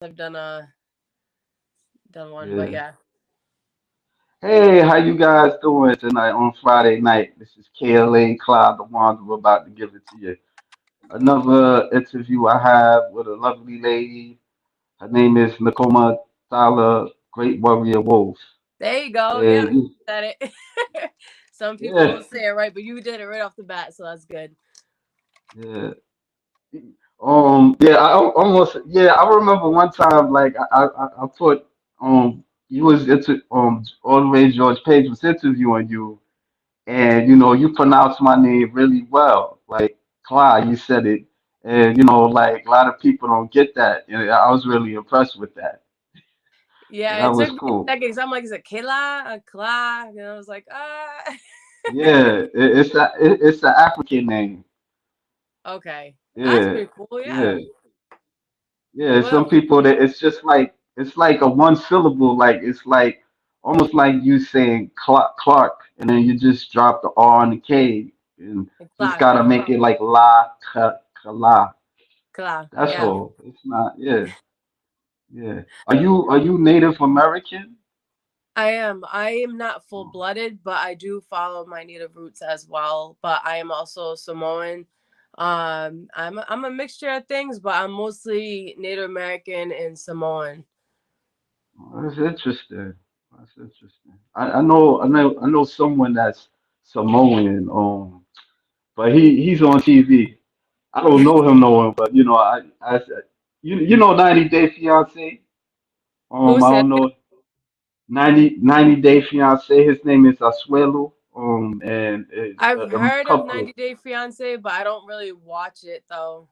I've done one, but Yeah. yeah. Hey, how you guys doing tonight on Friday night? This is KLA Cloud, the ones we're about to give it to you. Another interview I have with a lovely lady. Her name is Nakoma Tala, Great Warrior Wolf. There you go. Yeah, And said it. Some people yeah, don't say it right, but you did it right off the bat, so that's good. yeah. Yeah, I remember one time, like, I put, you was into, all the way George Page was interviewing you, and you pronounced my name really well, like Clyde. You said it, and like a lot of people don't get that, and I was really impressed with that. So Yeah, that it was took me cool. a second because I'm like, is it Kayla? Kla? And I was like, Yeah, it's an African name. Okay. That's Yeah, pretty cool. yeah, Yeah. yeah. Well, Some people that it's like a one syllable, like it's like almost like you saying Clark, and then you just drop the R and the K, and just Kla, gotta make it like la. Kla. That's Yeah. all. It's not. Yeah, yeah. Are you Native American? I am not full Oh, blooded, but I do follow my native roots as well. But I am also Samoan. I'm a mixture of things, but I'm mostly Native American and Samoan. that's interesting. That's interesting. I know someone that's Samoan. But he's on TV. I don't know him, but you know 90 Day Fiance. Who I said? don't know 90 Day Fiance. His name is Asuelu. And I've a heard of couple. 90 Day Fiance, but I don't really watch it though.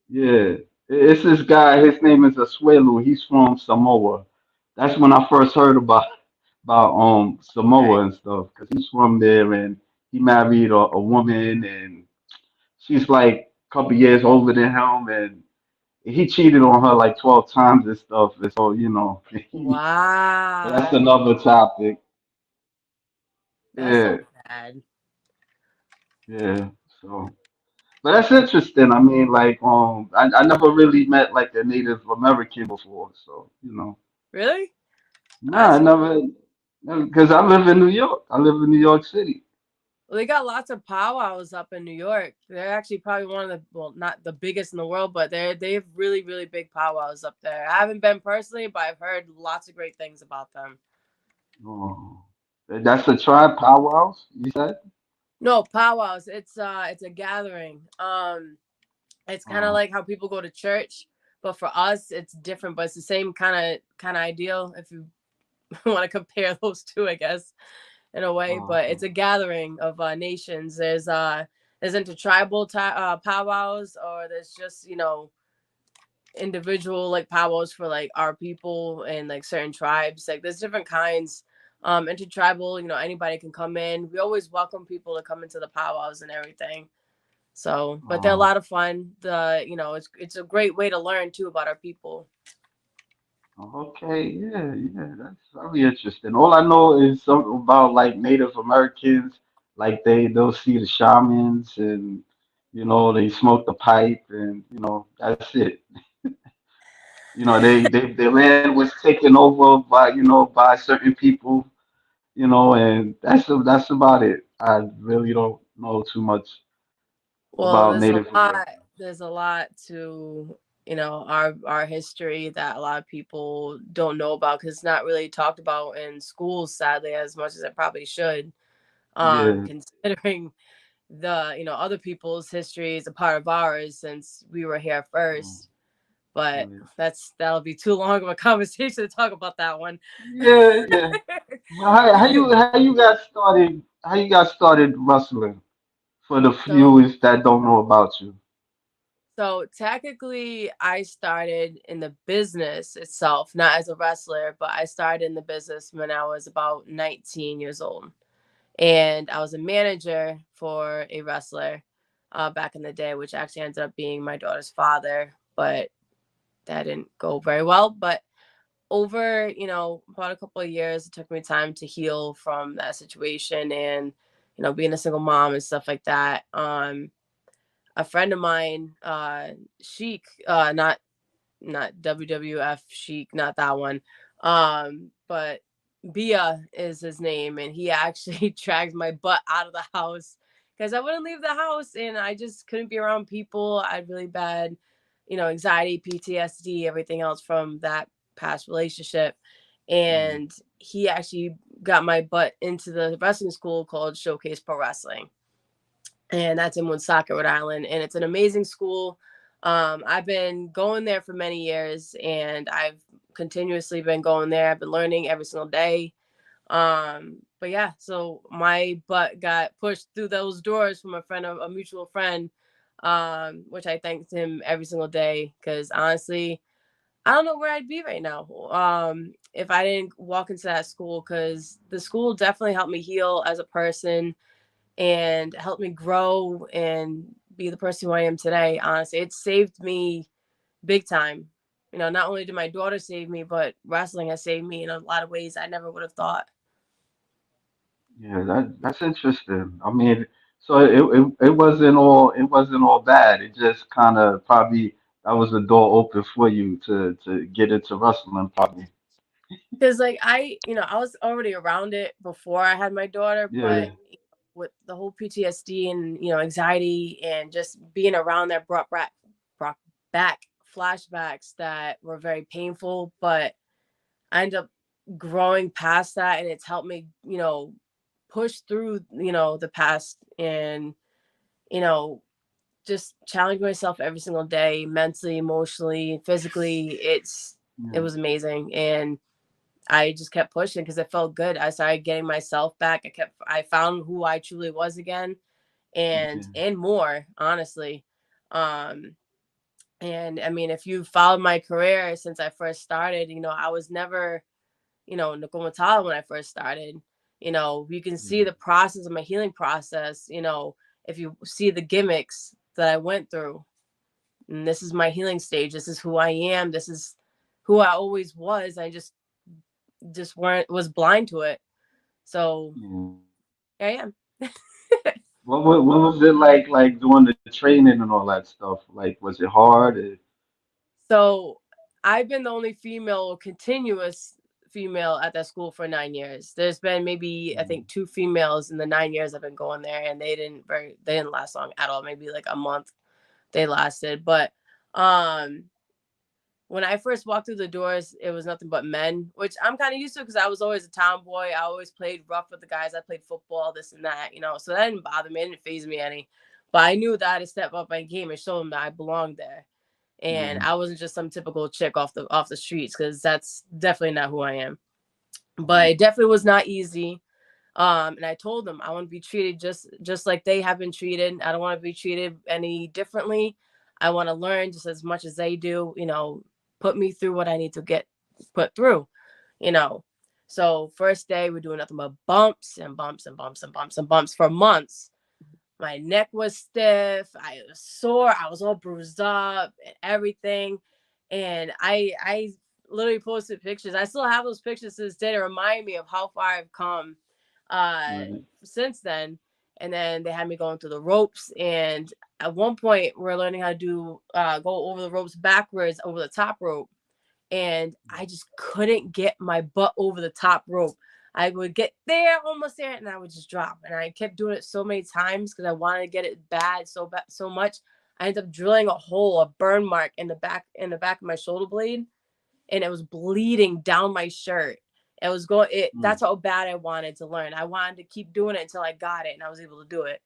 Yeah, it's this guy. His name is Asuelu. He's from Samoa. That's when I first heard about Okay. Samoa and stuff, because he's from there, and he married a woman, and she's like a couple years older than him, and he cheated on her like 12 times and stuff. And so, but that's Wow. another topic. That's Yeah, so bad. yeah. So, but that's interesting. I mean, like, I never really met like a Native American before. So, Really? nah, I That's cool. never, because I live in New York. I live in New York City. Well, they got lots of powwows up in New York. They're actually probably one of the, well, not the biggest in the world, but they have really really big powwows up there. I haven't been personally, but I've heard lots of great things about them. Oh, that's the tribe powwows, you said? No, powwows. It's a gathering. It's kind of Oh, like how people go to church, but for us it's different. But it's the same kind of ideal if you want to compare those two, I guess, in a way. oh, But it's a gathering of nations. There's intertribal powwows, or there's just individual like powwows for like our people and like certain tribes. Like there's different kinds. Intertribal, anybody can come in. We always welcome people to come into the powwows and everything. So, but they're a oh. lot of fun. It's a great way to learn too about our people. Okay, yeah, yeah, that's very interesting. All I know is something about like Native Americans, like they'll see the shamans and they smoke the pipe and that's it. Their land was taken over by certain people, and that's about it. I really don't know too much Well, about Native Americans. there's a lot to our history that a lot of people don't know about because it's not really talked about in schools, sadly, as much as it probably should. Yeah. Considering the other people's history is a part of ours since we were here Oh, first. But yeah. that'll be too long of a conversation to talk about that one. Yeah, yeah. Well, how you got started wrestling for the So viewers that don't know about you? So technically, I started in the business itself, not as a wrestler, but I started in the business when I was about 19 years old. And I was a manager for a wrestler back in the day, which actually ended up being my daughter's father, but that didn't go very well. But over, about a couple of years, it took me time to heal from that situation and, being a single mom and stuff like that. A friend of mine, Sheik, not not WWF Chic, not that one. But Bia is his name, and he actually dragged my butt out of the house because I wouldn't leave the house, and I just couldn't be around people. I had really bad, anxiety, PTSD, everything else from that past relationship, Mm, and he actually got my butt into the wrestling school called Showcase Pro Wrestling, and that's in Woonsocket, Rhode Island, and it's an amazing school. I've been going there for many years, and I've continuously been going there. I've been learning every single day. But yeah, so my butt got pushed through those doors from a friend, of a mutual friend, which I thanked him every single day because honestly, I don't know where I'd be right now if I didn't walk into that school because the school definitely helped me heal as a person and helped me grow and be the person who I am today. Honestly, it saved me big time. Not only did my daughter save me, but wrestling has saved me in a lot of ways I never would have thought. yeah, that's interesting. I mean, so it wasn't all bad. It just kind of probably that was a door open for you to get into wrestling, probably. Because like I was already around it before I had my daughter, but Yeah, with the whole PTSD and anxiety and just being around that brought back flashbacks that were very painful, but I ended up growing past that, and it's helped me, push through, the past and, you know, just challenge myself every single day, mentally, emotionally, physically. It yeah, was amazing. And I just kept pushing because it felt good. I started getting myself back. I found who I truly was again yeah, and more, honestly. Um, and I mean, if you followed my career since I first started, I was never Nakoma Tala when I first started. You can see yeah, the process of my healing process, if you see the gimmicks that I went through. And this is my healing stage. This is who I am. This is who I always was. I just weren't was blind to it. So yeah. here I am. What was it like doing the training and all that stuff? Like, was it hard? So I've been the only female continuous female at that school for 9 years. There's been maybe I think two females in the 9 years I've been going there, and they didn't last long at all. Maybe like a month they lasted. But um when I first walked through the doors, it was nothing but men, which I'm kind of used to because I was always a tomboy. I always played rough with the guys. I played football, this and that. So that didn't bother me. It didn't phase me any. But I knew that I had to step up my game and show them that I belonged there. And Yeah, I wasn't just some typical chick off the streets because that's definitely not who I am. yeah, But it definitely was not easy. And I told them I want to be treated just like they have been treated. I don't want to be treated any differently. I want to learn just as much as they do. Put me through what I need to get put through. You know. So first day we're doing nothing but bumps and bumps and bumps and bumps and bumps for months. My neck was stiff. I was sore. I was all bruised up and everything. And I literally posted pictures. I still have those pictures to this day to remind me of how far I've come uh right. since then. And then they had me going through the ropes. And at one point we're learning how to do go over the ropes backwards over the top rope, and I just couldn't get my butt over the top rope. I would get there, almost there, and I would just drop. And I kept doing it so many times because I wanted to get it bad so much. I ended up drilling a hole, a burn mark in the back of my shoulder blade, and it was bleeding down my shirt. It was going. That's Mm, how bad I wanted to learn. I wanted to keep doing it until I got it, and I was able to do it.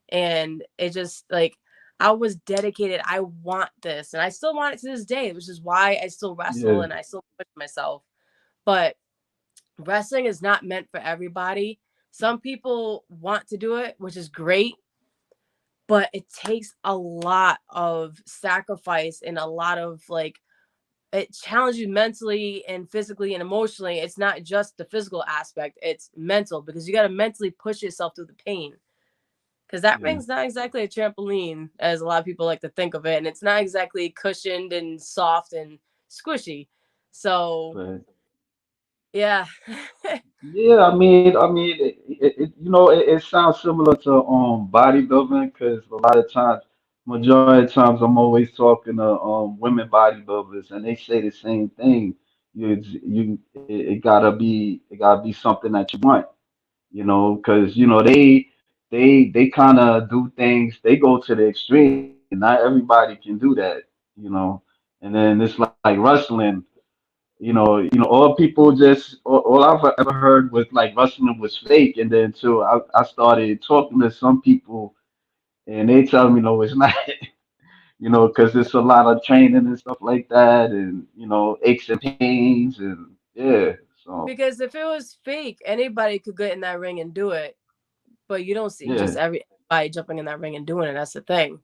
And it just like I was dedicated. I want this, and I still want it to this day, which is why I still wrestle yeah, and I still push myself. But wrestling is not meant for everybody. Some people want to do it, which is great, but it takes a lot of sacrifice and a lot of like it challenges you mentally and physically and emotionally. It's not just the physical aspect, it's mental because you got to mentally push yourself through the pain because that yeah, ring's not exactly a trampoline as a lot of people like to think of it, and it's not exactly cushioned and soft and squishy. So right. yeah. Yeah, I mean, it sounds similar to bodybuilding because a lot of times. majority of times I'm always talking to women bodybuilders, and they say the same thing. It gotta be something that you want, because they kind of do things. They go to the extreme, and not everybody can do that, you know. And then it's like wrestling. All people all I've ever heard was like wrestling was fake, and then too, I started talking to some people, and they tell me no, it's not. Because it's a lot of training and stuff like that, and aches and pains, and yeah. So Because if it was fake, anybody could get in that ring and do it. But you don't see just yeah, everybody jumping in that ring and doing it. That's the thing,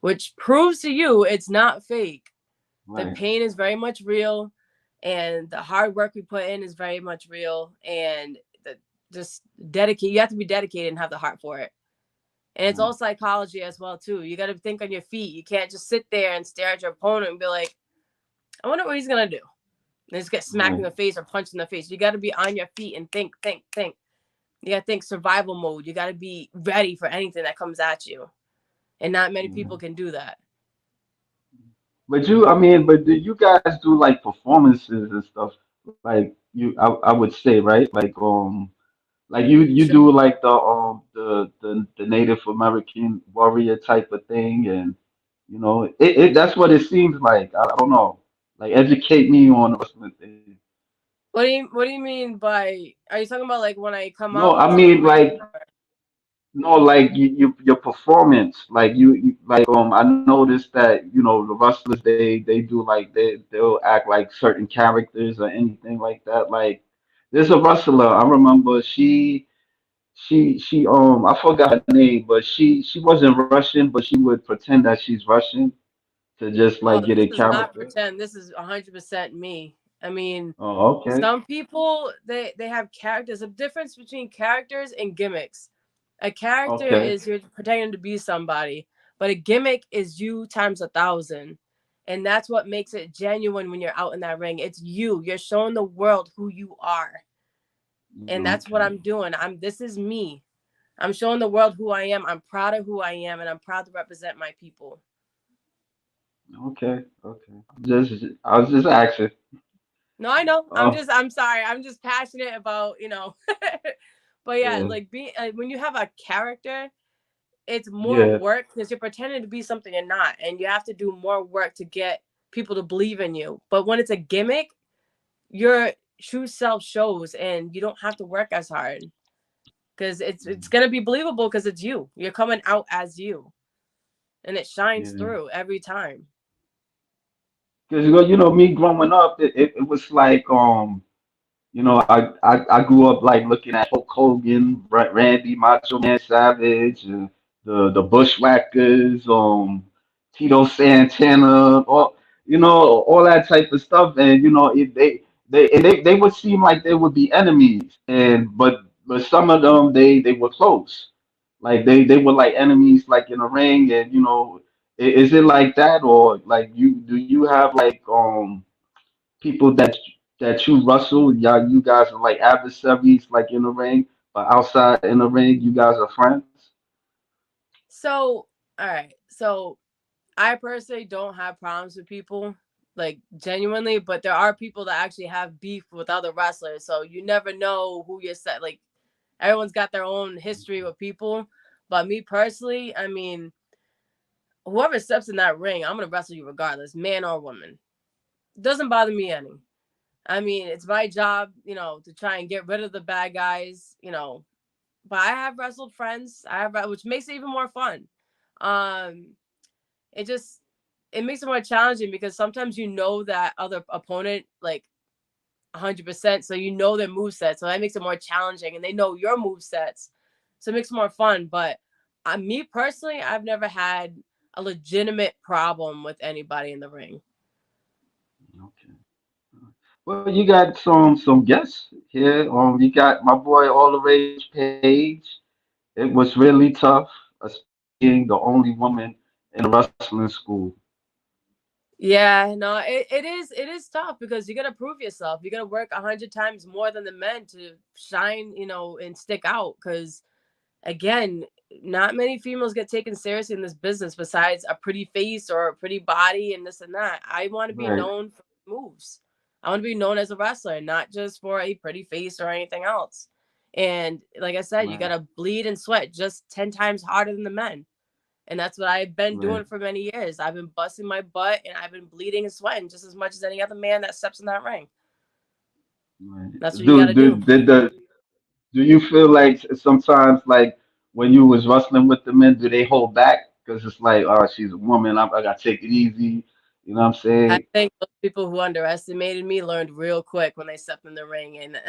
which proves to you it's not fake. The right. pain is very much real, and the hard work we put in is very much real. And the just dedicate. You have to be dedicated and have the heart for it. And it's Right. all psychology as well too. You got to think on your feet. You can't just sit there and stare at your opponent and be like, "I wonder what he's gonna do." And just get smacked in Right. the face or punched in the face. You got to be on your feet and think, think, think. You got to think survival mode. You got to be ready for anything that comes at you. And not many Yeah. people can do that. But do you guys do like performances and stuff? Like I would say, right? Like you Sure. do like the Native American warrior type of thing, and that's what it seems like. I don't know. Like educate me on the wrestling thing. What do you mean by are you talking about like when I come No, out I on the mean ring? like no, like your performance, like I noticed that the wrestlers they do like they'll act like certain characters or anything like that. Like there's a wrestler I remember she I forgot her name, but she wasn't Russian, but she would pretend that she's Russian to just Oh, like get this a is not character. pretend. This is 100% me. I mean, Oh, okay, some people they have characters. A difference between characters and gimmicks. A character okay, is you're pretending to be somebody, but a gimmick is you times 1,000. And that's what makes it genuine when you're out in that ring. It's you. You're showing the world who you are. And that's what okay, I'm doing. This is me. I'm showing the world who I am. I'm proud of who I am and I'm proud to represent my people. okay. I was just asking. No, I know. Oh, I'm sorry. I'm just passionate about, but yeah, yeah, like being when you have a character, it's more yeah, work because you're pretending to be something you're not, and you have to do more work to get people to believe in you. But when it's a gimmick, your true self shows, and you don't have to work as hard because it's gonna be believable because it's you. You're coming out as you, and it shines yeah. through every time. Because me growing up, it was like I grew up like looking at Hulk Hogan, Randy Macho Man Savage, the Bushwhackers, Tito Santana, all that type of stuff, and if they would seem like they would be enemies, and but some of them they were close, like they were like enemies like in a ring, and is it like that, or like do you have like people that you wrestle, you guys are like adversaries, like in the ring, but outside in the ring, you guys are friends. So, all right. So I personally don't have problems with people, like genuinely, but there are people that actually have beef with other wrestlers. So you never know who you're set. Like everyone's got their own history with people. But me personally, I mean, whoever steps in that ring, I'm gonna wrestle you regardless, man or woman. It doesn't bother me any. I mean, it's my job, to try and get rid of the bad guys. But I have wrestled friends. Which makes it even more fun. Um, it just it makes it more challenging because sometimes you know that other opponent like 100%, so you know their move set, so that makes it more challenging, and they know your move sets, so it makes it more fun. But me personally, I've never had a legitimate problem with anybody in the ring. Okay. Well, you got some guests here. You got my boy All the Rage Page. It was really tough, especially being the only woman in a wrestling school. Yeah, no, it is tough because you gotta prove yourself. You gotta work 100 times more than the men to shine, and stick out. Because again, not many females get taken seriously in this business besides a pretty face or a pretty body and this and that. I want to be Right. known for moves. I want to be known as a wrestler, not just for a pretty face or anything else. And like I said, you got Right. to bleed and sweat just 10 times harder than the men. And that's what I've been doing Right. for many years. I've been busting my butt and I've been bleeding and sweating just as much as any other man that steps in that ring. Right. That's what you got to Do do. did the do you feel like sometimes like when you was wrestling with the men, do they hold back because it's like, oh, she's a woman, I gotta take it easy. You know what I'm I saying? think those people who underestimated me learned real quick when they stepped in the ring, and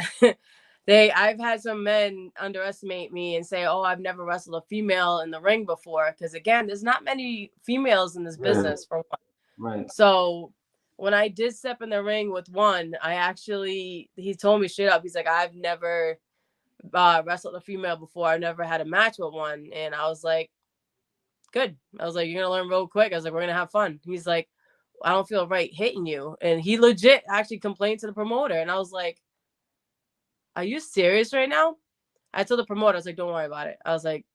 I've had some men underestimate me and say, "Oh, I've never wrestled a female in the ring before," because again, there's not many females in this Yeah. business for one. Right. So when I did step in the ring with one, he told me straight up, he's like, "I've never wrestled a female before. I've never had a match with one," and I was like, "Good." I was like, "You're gonna learn real quick." I was like, "We're gonna have fun." He's like, "I don't feel right hitting you," and he legit actually complained to the promoter, and I was like, "Are you serious right now?" I told the promoter, I was like, "Don't worry about it." I was like,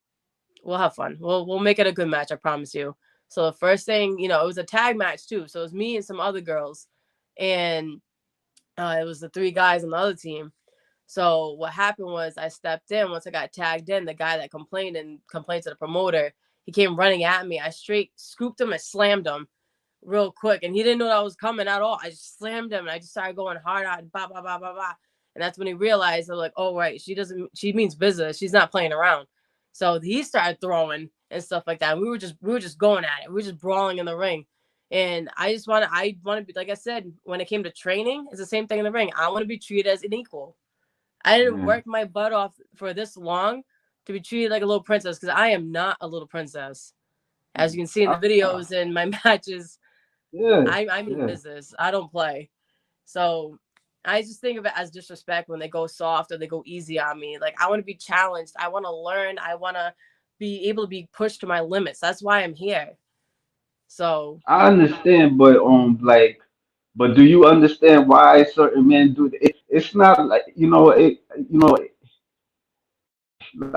"We'll have fun. We'll make it a good match. I promise you." So the first thing, it was a tag match too. So it was me and some other girls, and it was the three guys on the other team. So what happened was I stepped in. Once I got tagged in, the guy that complained to the promoter, he came running at me. I straight scooped him and slammed him real quick, and he didn't know that I was coming at all. I just slammed him, and I just started going hard on ba ba ba ba ba. And that's when he realized, I was like, "Oh right, she means business. She's not playing around." So he started throwing and stuff like that. And we were just going at it. We were just brawling in the ring. And I want to be, like I said, when it came to training, it's the same thing in the ring. I want to be treated as an equal. I didn't Yeah. work my butt off for this long to be treated like a little princess because I am not a little princess. As you can see in the Ah, videos and my matches, yeah. I mean Yeah. business. I don't play. So I just think of it as disrespect when they go soft or they go easy on me. Like I want to be challenged. I want to learn. I want to be able to be pushed to my limits. That's why I'm here. So I understand, but like, but do you understand why certain men do it? It's not like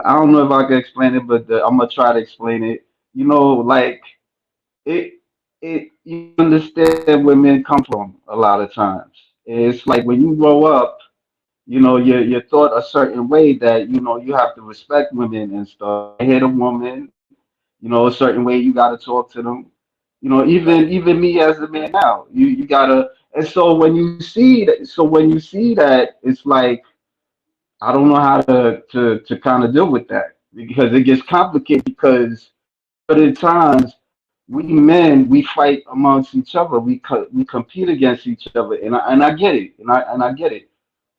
I don't know if I can explain it, but I'm gonna try to explain it. Like it, you understand where men come from a lot of times. It's like when you grow up, you're taught a certain way that you have to respect women and stuff. You can't hit a woman, a certain way you got to talk to them. right. Even me as a man now, you gotta. And so when you see that, it's like I don't know how to kind of deal with that because it gets complicated because other times we men we fight amongst each other, we compete against each other, and I get it, and I get it,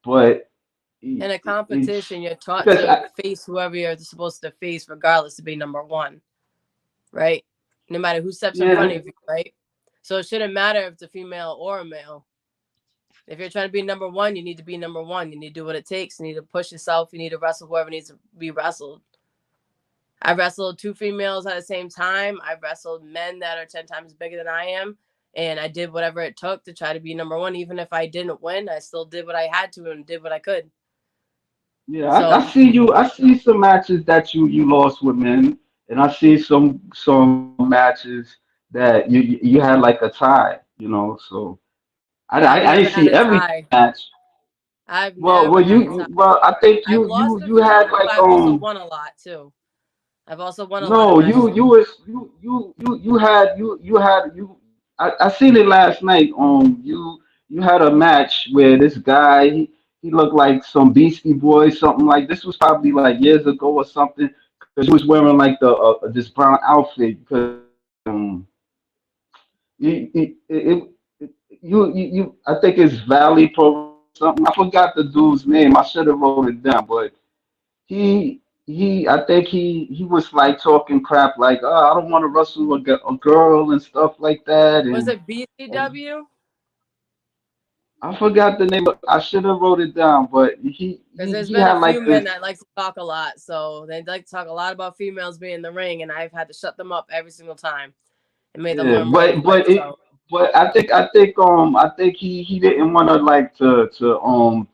but In a it's competition, you're taught because to face whoever you're supposed to face, regardless to be number one, right? No matter who steps in front yeah. of you, right? So it shouldn't matter if it's a female or a male. If you're trying to be number one, you need to be number one. You need to do what it takes. You need to push yourself. You need to wrestle whoever needs to be wrestled. I've wrestled two females at the same time. I've wrestled men that are 10 times bigger than I am. And I did whatever it took to try to be number one. Even if I didn't win, I still did what I had to and did what I could. Yeah, I So, see you. I see some matches that you lost with men, and I see some matches that you had like a tie. So I I've didn't never see had a every tie. match. I've Well, never had a tie. I think I've lost a you had few, but like I've also won a lot too. I've also won a lot of no, matches. you had you. I seen it last night. You had a match where this guy he looked like some Beastie Boy, something like this was probably like years ago or something, because he was wearing like this brown outfit because you, I think it's Valley Pro something. I forgot the dude's name. I should have wrote it down, but I think he was like talking crap like, oh, I don't want to wrestle a girl and stuff like that, Was and it and BCW? I forgot the name. I should have wrote it down, but Because there's he been a had few like men this. that like to talk a lot. So they like to talk a lot about females being in the ring, and I've had to shut them up every single time and made them Yeah, learn real quick. So I think he didn't want to like to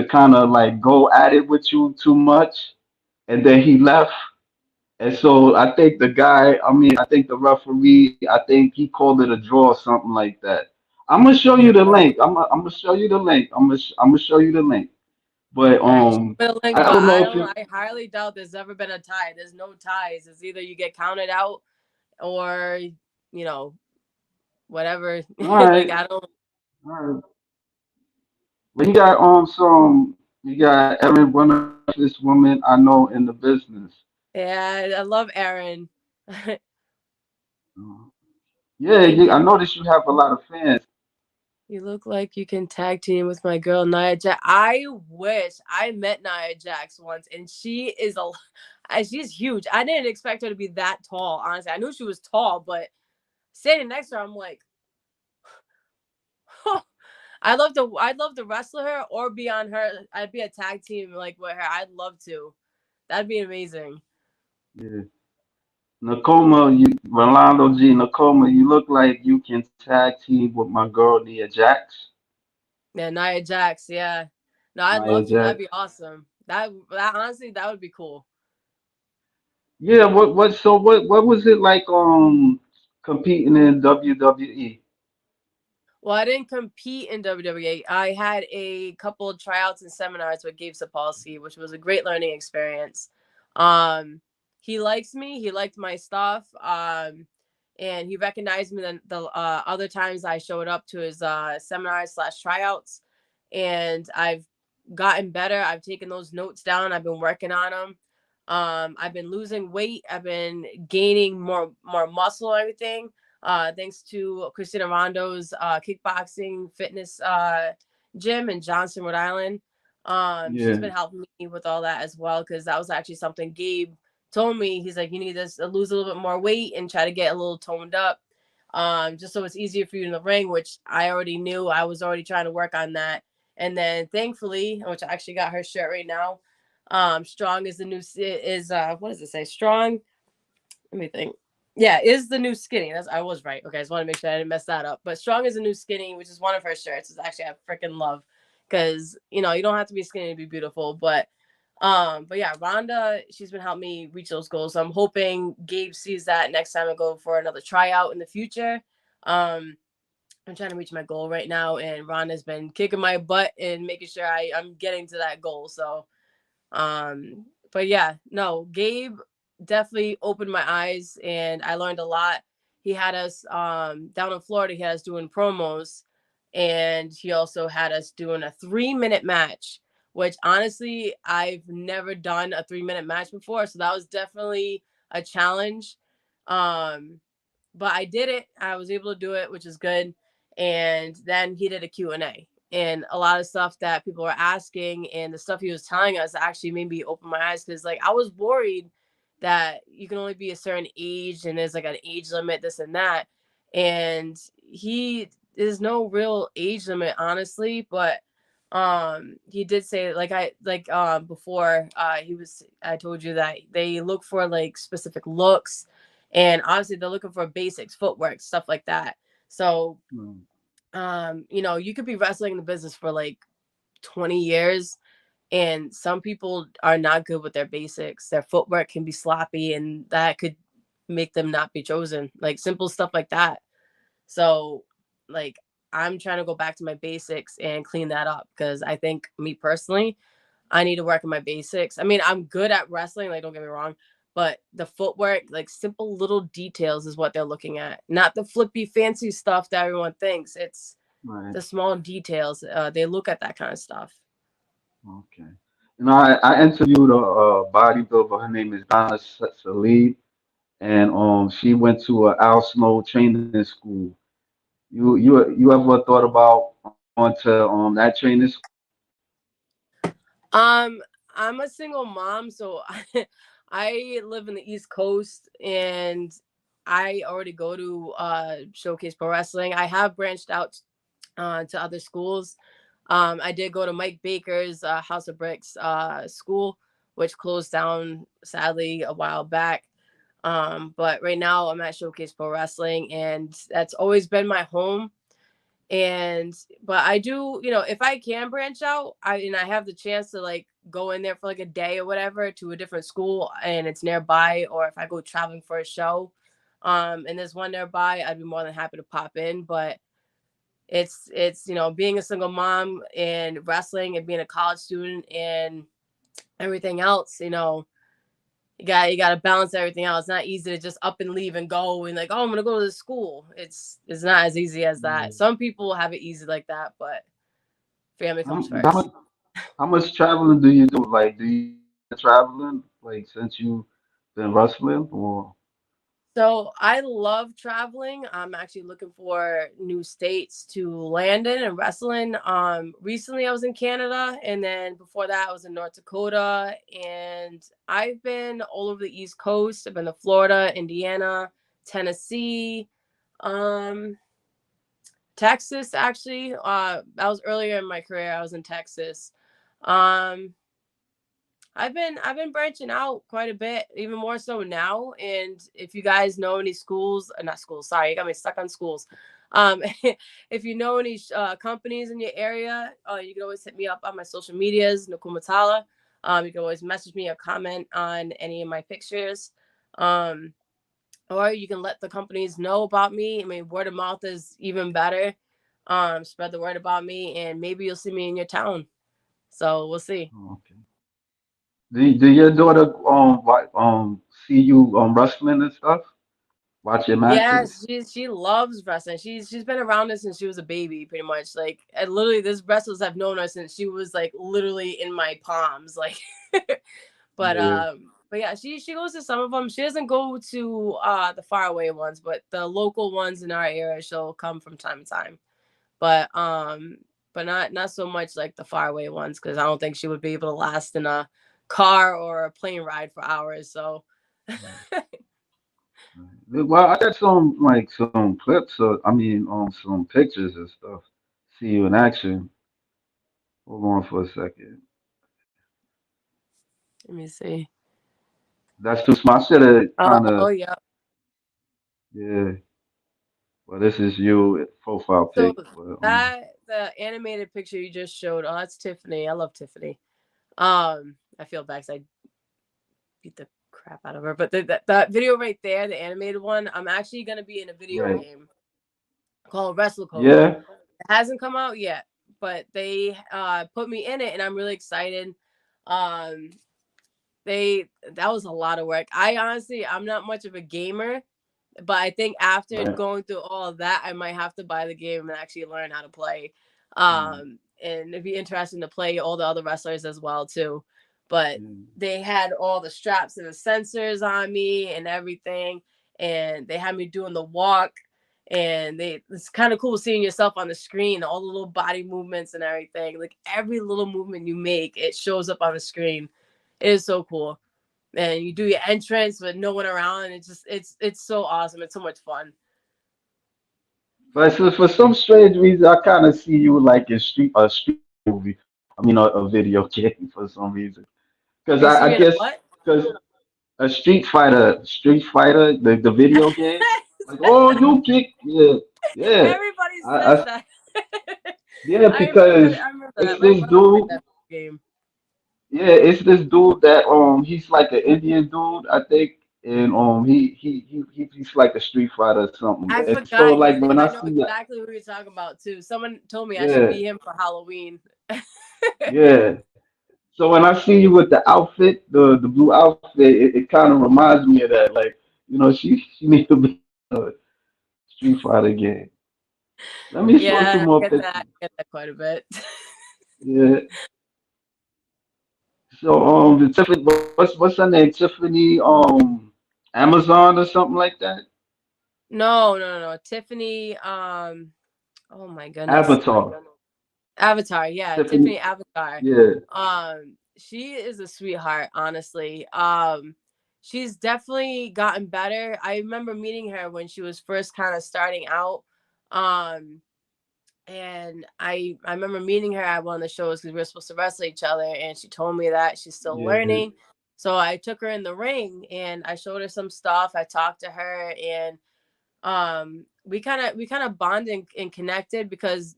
kind of like go at it with you too much. and then he left. And so I think the guy, I mean, I think the referee, I think he called it a draw or something like that. I'm gonna show you the No. link. I'm gonna show you the link. I'm gonna show you the link. But All right, show me the link, I but don't know if you. I highly doubt there's ever been a tie. There's no ties. It's either you get counted out or know whatever. All Like right, I don't. all right. But you got Erin, one of the toughest women I know in the business. Yeah, I love Aaron. Uh, Yeah, Thank I you. noticed you have a lot of fans. You look like you can tag team with my girl Nia Jax. I wish I met Nia Jax once, and she is she's huge. I didn't expect her to be that tall. Honestly, I knew she was tall, but standing next to her, I'm like, I'd love to wrestle her or be on her. I'd be a tag team like with her. I'd love to. That'd be amazing. Yeah. Nakoma, you look like you can tag team with my girl Nia Jax. Yeah, Nia Jax. Yeah, no, I'd Nia love to. That'd Jax. be awesome. That honestly, that would be cool. Yeah, what was it like competing in WWE? Well, I didn't compete in WWE. I had a couple of tryouts and seminars with Gabe Sapolsky, which was a great learning experience. Um, he likes me. He liked my stuff. And he recognized me the other times I showed up to his seminars slash tryouts, and I've gotten better. I've taken those notes down. I've been working on them. I've been losing weight. I've been gaining more muscle and everything, thanks to Christina Rondo's kickboxing fitness gym in Johnston, Rhode Island. She's Yeah, been helping me with all that as well, because that was actually something Gabe told me. He's like, you need to lose a little bit more weight and try to get a little toned up, just so it's easier for you in the ring, which I already knew. I was already trying to work on that. And then thankfully, which I actually got her shirt right now, strong is the new is what does it say? Strong, let me think. Yeah, is the new skinny. That's I was right. Okay, I just want to make sure I didn't mess that up. But strong is the new skinny, which is one of her shirts. Is actually I freaking love, because you don't have to be skinny to be beautiful. But yeah, Rhonda, she's been helping me reach those goals. So I'm hoping Gabe sees that next time I go for another tryout in the future. Um, I'm trying to reach my goal right now, and Rhonda's been kicking my butt and making sure I'm getting to that goal. So but yeah, no, Gabe definitely opened my eyes, and I learned a lot. He had us down in Florida, he had us doing promos, and he also had us doing a 3 minute match, which honestly I've never done a 3 minute match before. So that was definitely a challenge. Um but I did it. I was able to do it, which is good. And then he did a Q&A. And a lot of stuff that people were asking and the stuff he was telling us actually made me open my eyes, because like I was worried that you can only be a certain age and there's like an age limit, this and that. And he there's no real age limit, honestly, but he did say, like before, I told you that they look for like specific looks, and obviously they're looking for basics, footwork, stuff like that. So mm, you could be wrestling in the business for like 20 years, and some people are not good with their basics. Their footwork can be sloppy, and that could make them not be chosen, like simple stuff like that. So like I'm trying to go back to my basics and clean that up, because I think, me personally, I need to work on my basics. I mean, I'm good at wrestling, like don't get me wrong, but the footwork, like simple little details is what they're looking at. Not the flippy fancy stuff that everyone thinks. It's right. the small details. They look at that kind of stuff. Okay. I interviewed a bodybuilder. Her name is Donna Salid, and she went to a Al Snow training school. You ever thought about going to that training school? Um, I'm a single mom, so I live in the East Coast, and I already go to Showcase Pro Wrestling. I have branched out to other schools. I did go to Mike Baker's House of Bricks school, which closed down sadly a while back. But right now I'm at Showcase Pro Wrestling, and that's always been my home. And but I do, if I can branch out, I have the chance to like go in there for like a day or whatever to a different school and it's nearby, or if I go traveling for a show, and there's one nearby, I'd be more than happy to pop in. But it's being a single mom and wrestling and being a college student and everything else, you got to balance everything out. It's not easy to just up and leave and go and like, oh, I'm gonna go to the school. It's not as easy as that. Yeah. Some people have it easy like that, but family comes How first. much traveling do you do? Like, do you do a lot of traveling? Like, since you been wrestling, or So I love traveling. I'm actually looking for new states to land in and wrestling. Recently I was in Canada, and then before that I was in North Dakota, and I've been all over the East Coast. I've been to Florida, Indiana, Tennessee, um, Texas actually. That was earlier in my career. I was in Texas. Um, I've been branching out quite a bit, even more so now. And if you guys know any schools, not schools, sorry, you got me stuck on schools. If you know any companies in your area, you can always hit me up on my social medias, Nakoma Tala. You can always message me or comment on any of my pictures. Um, or you can let the companies know about me. I mean, word of mouth is even better. Spread the word about me, and maybe you'll see me in your town. So we'll see. oh, okay. Do your daughter see you wrestling and stuff? Watch your Yeah, matches? she loves wrestling. She's been around us since she was a baby, pretty much. Like, and literally, this wrestlers have known her since she was like literally in my palms. Like, Yeah. but yeah, she goes to some of them. She doesn't go to the faraway ones, but the local ones in our area, she'll come from time to time. But not so much like the faraway ones, because I don't think she would be able to last in a car or a plane ride for hours. So Well, I got some like some clips. I mean, some pictures and stuff. See you in action. Hold on for a second. let me see. That's too small. I should have kind Oh of, yeah. yeah. Well, this is you profile So pic, but that the animated picture you just showed, oh, that's Tiffany. I love Tiffany. I feel bad 'cause I beat the crap out of her. But that video right there, the animated one, I'm actually gonna be in a video right. game called Wrestle Coach. Yeah. It hasn't come out yet, but they put me in it, and I'm really excited. Um, they that was a lot of work. I'm not much of a gamer, but I think after Right. going through all of that, I might have to buy the game and actually learn how to play. Mm, And it'd be interesting to play all the other wrestlers as well too. But mm. they had all the straps and the sensors on me and everything, and they had me doing the walk. And it's kind of cool seeing yourself on the screen, all the little body movements and everything. Like every little movement you make, it shows up on the screen. It is so cool. And you do your entrance with no one around, and it's so awesome. It's so much fun. But so for some strange reason, I kind of see you like in street movie. I mean, a video game for some reason. Because You see I me in a guess what? because a Street Fighter, the video game. Like, oh, you kick, yeah, yeah. Everybody says I that. yeah, I remember. because I remember it's that. My this brother played dude. that game. Yeah, it's this dude that he's like an Indian dude, I think, and he's like a Street Fighter or something. I And so forgot his like name. when I I know see that, exactly who you're talking about too. Someone told me I should yeah, be him for Halloween. yeah. So when I see you with the outfit, the blue outfit, it kind of reminds me of that. Like, she needs to be in a Street Fighter game. Let me show some Yeah, I more get that. I pictures. get that quite a bit. Yeah. So the Tiffany, what's her name? Tiffany Amazon or something like that. No, no, no, no. Tiffany. Oh my goodness. Avatar. Avatar, yeah, Tiffany. Tiffany Avatar. Yeah. She is a sweetheart, honestly. She's definitely gotten better. I remember meeting her when she was first kind of starting out. Um, and I remember meeting her at one of the shows because we were supposed to wrestle each other, and she told me that she's still Yeah. learning. So I took her in the ring and I showed her some stuff. I talked to her, and we kind of bonded and connected because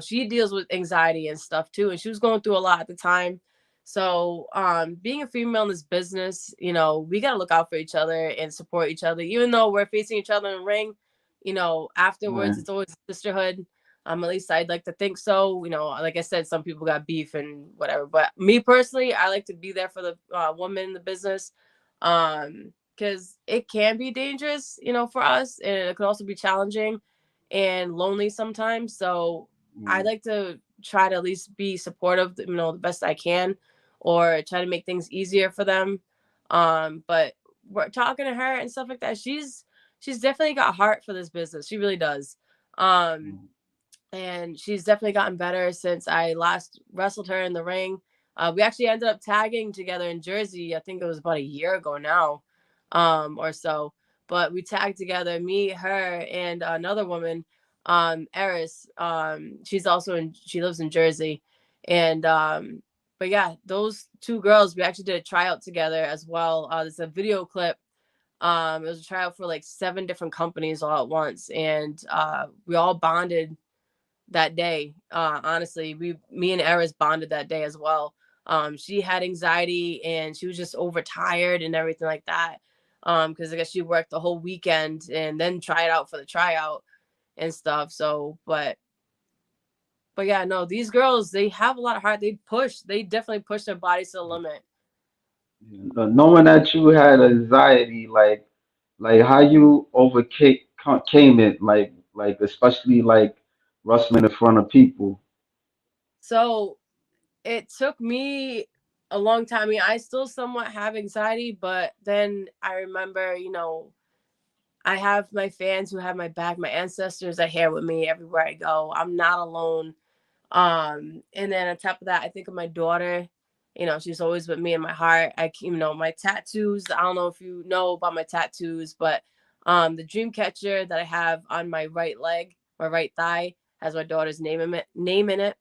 she deals with anxiety and stuff too, and she was going through a lot at the time. So, being a female in this business, we gotta look out for each other and support each other. Even though we're facing each other in the ring, afterwards Right. it's always sisterhood. At least I'd like to think so. Like I said, some people got beef and whatever, but me personally, I like to be there for the woman in the business, because it can be dangerous, for us, and it could also be challenging and lonely sometimes. So I Mm, like to try to at least be supportive, the best I can, or try to make things easier for them. But we're talking to her and stuff like that. She's definitely got heart for this business. She really does. Um, mm, and she's definitely gotten better since I last wrestled her in the ring. We actually ended up tagging together in Jersey. I think it was about a year ago now, or so. But we tagged together, me, her, and another woman, Eris. She lives in Jersey, and but yeah, those two girls, we actually did a tryout together as well. There's a video clip. It was a tryout for like 7 different companies all at once, and we all bonded that day. Honestly, me and Eris bonded that day as well. She had anxiety and she was just overtired and everything like that. Because I guess she worked the whole weekend and then tried out for the tryout and stuff. So, but yeah, no, these girls, they have a lot of heart. They definitely push their bodies to the limit. yeah. Knowing that you had anxiety, like how you overcame it, like especially like wrestling in front of people. So it took me a long time. I mean, I still somewhat have anxiety, but then I remember, I have my fans who have my back. My ancestors are here with me everywhere I go. I'm not alone. And then on top of that, I think of my daughter. She's always with me in my heart. My tattoos. I don't know if you know about my tattoos, but the dream catcher that I have on my right leg, my right thigh, has my daughter's name in it,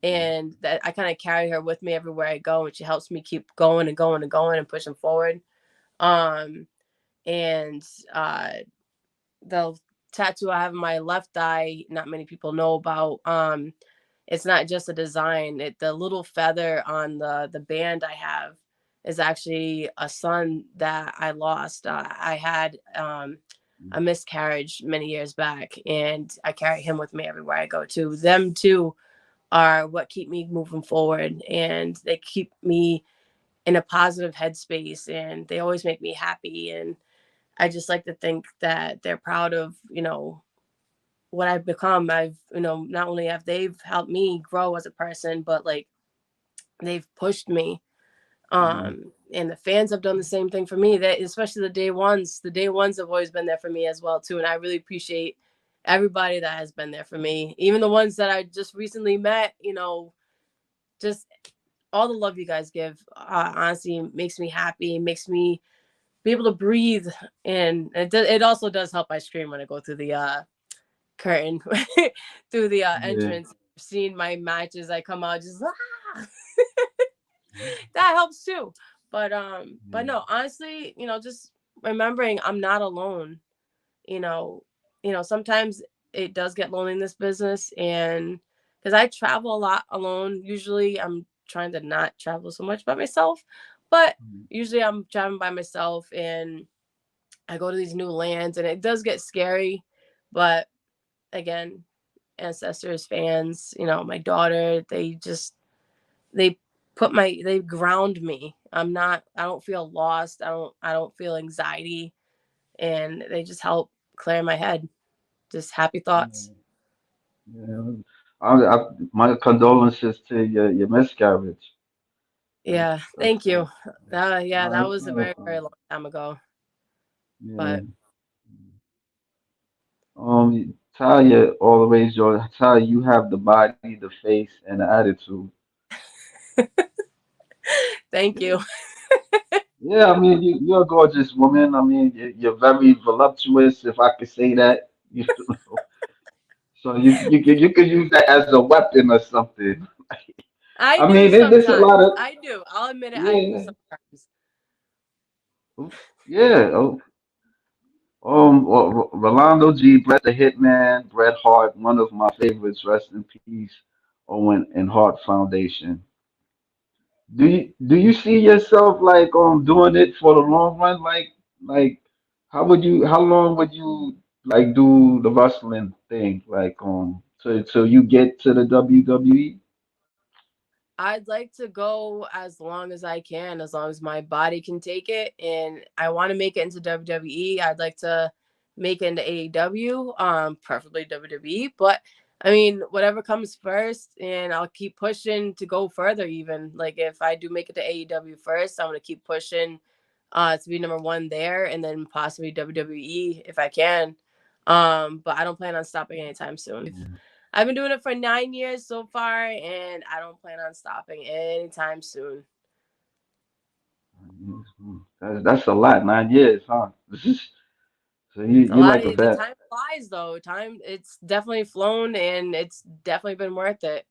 and that I kind of carry her with me everywhere I go, and she helps me keep going and going and going and pushing forward. Um, and the tattoo I have in my left eye, not many people know about. It's not just a design. The little feather on the band I have is actually a son that I lost. I had a miscarriage many years back, and I carry him with me everywhere I go too. Them too are what keep me moving forward, and they keep me in a positive headspace, and they always make me happy. And I just like to think that they're proud of, what I've become. Not only have they've helped me grow as a person, but like they've pushed me. Mm, And the fans have done the same thing for me. That especially the day ones. The day ones have always been there for me as well too. And I really appreciate everybody that has been there for me. Even the ones that I just recently met, just all the love you guys give, honestly makes me happy, makes me be able to breathe. And it also does help. I scream when I go through the curtain, through the yeah, entrance. Seeing my matches, I come out just that helps too. But yeah, no, honestly, just remembering I'm not alone. You know, sometimes it does get lonely in this business, and because I travel a lot alone. Usually, I'm trying to not travel so much by myself, but mm, usually I'm traveling by myself, and I go to these new lands, and it does get scary. But again, ancestors, fans, my daughter, they they ground me. I don't feel lost. I don't feel anxiety, and they just help clear my head. Just happy thoughts. yeah, yeah. My condolences to your miscarriage. Yeah, That's thank you. Yeah, no, that that's was a not a very, very fun. long time ago. Yeah. But Talia always your Talia, you have the body, the face, and the attitude. thank you. Yeah, I mean, you're a gorgeous woman. I mean, you're very voluptuous, if I could say that. You know, so you could use that as a weapon or something. I I do mean, there's a lot sometimes. of I do. I'll admit it. I do yeah, sometimes. yeah. Rolando G, Bret the Hitman, Bret Hart, one of my favorites. Rest in peace, Owen and Hart Foundation. do you see yourself like doing it for the long run? Like how long would you like do the wrestling thing like so you get to the WWE? I'd like to go as long as I can, as long as my body can take it. And I want to make it into WWE. I'd like to make it into AEW, preferably WWE. But I mean, whatever comes first, and I'll keep pushing to go further. Even like if I do make it to AEW first, I'm gonna keep pushing to be number one there, and then possibly WWE if I can. But I don't plan on stopping anytime soon. I've been doing it for 9 years so far, and I don't plan on stopping anytime soon. That's a lot, 9 years, huh? So It's a you lot. like a The vet. time flies, though. Time, it's definitely flown, and it's definitely been worth it.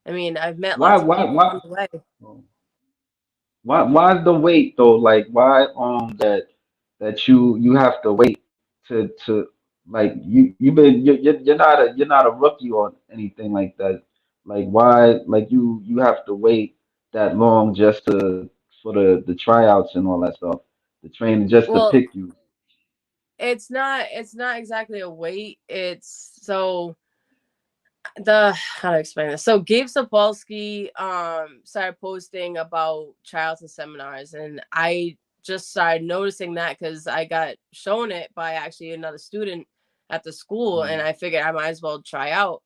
I mean, I've met Why lots of why people why along the way. why is the wait though? Like why that you have to wait to like you're not a rookie or anything like that. Like why like you have to wait that long just to for the tryouts and all that stuff. The training just to Well, pick you. it's not exactly a wait. It's so the how to explain this. So Gabe Sapolsky started posting about trials and seminars, and I just started noticing that because I got shown it by actually another student at the school, and Mm, I figured I might as well try out.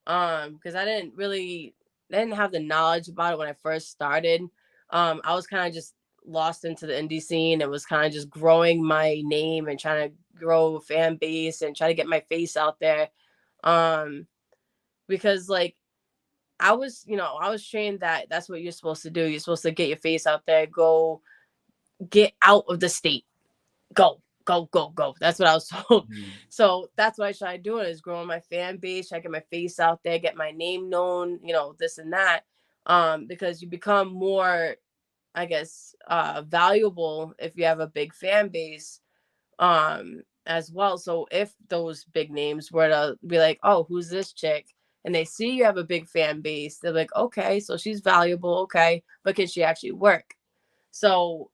Because I didn't have the knowledge about it when I first started. I was kind of just lost into the indie scene and was kind of just growing my name and trying to grow a fan base and try to get my face out there. Um because like I was trained that that's what you're supposed to do. You're supposed to get your face out there, go get out of the state, go, go, go, go. That's what I was told. mm, So that's what I tried doing is growing my fan base, try to get my face out there, get my name known, this and that. Because you become more, I guess, valuable if you have a big fan base as well. So if those big names were to be like, oh, who's this chick, and they see you have a big fan base, they're like, okay, so she's valuable, okay, but can she actually work? So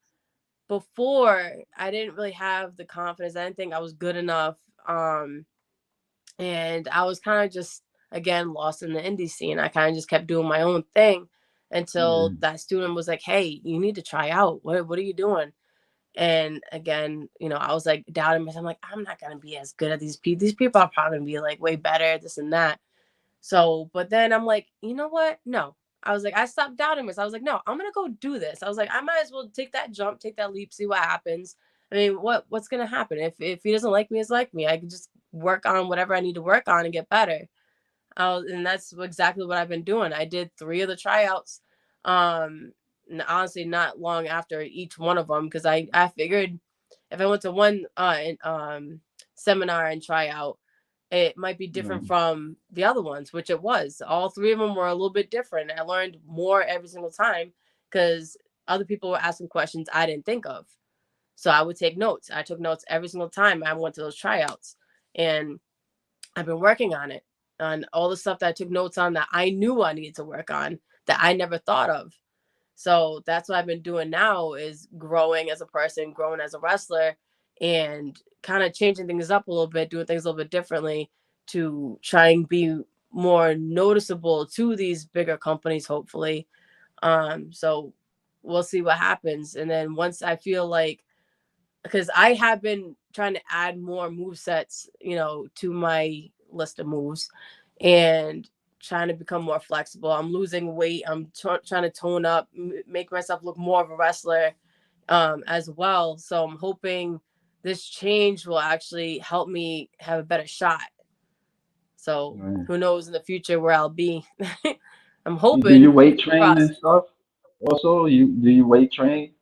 before, I didn't really have the confidence. I didn't think I was good enough. And I was kind of just again lost in the indie scene. I kind of just kept doing my own thing until yeah. that student was like, hey, you need to try out. What are you doing? And again, I was like doubting myself. I'm like, I'm not gonna be as good at these people. These people are probably gonna be like way better, this and that. So, but then I'm like, you know what? No. I was like, I stopped doubting myself. I was like, no, I'm gonna go do this. I was like, I might as well take that jump, take that leap, see what happens. I mean, what's gonna happen? If he doesn't like me, it's like me. I can just work on whatever I need to work on and get better. And that's exactly what I've been doing. I did 3 of the tryouts. And honestly, not long after each one of them, because I figured if I went to one seminar and tryout, it might be different Right. from the other ones, which it was. All 3 of them were a little bit different. I learned more every single time because other people were asking questions I didn't think of. So I would take notes. I took notes every single time I went to those tryouts. And I've been working on all the stuff that I took notes on that I knew I needed to work on that I never thought of. So that's what I've been doing now is growing as a person, growing as a wrestler, and kind of changing things up a little bit, doing things a little bit differently to try and be more noticeable to these bigger companies, hopefully. So we'll see what happens. And then once I feel like because I have been trying to add more move sets, to my list of moves and trying to become more flexible. I'm losing weight. I'm trying to tone up, make myself look more of a wrestler as well. So I'm hoping this change will actually help me have a better shot. So Right. who knows in the future where I'll be. I'm Do you hoping, weight fingers train and crossed. stuff? Also, you do you weight train?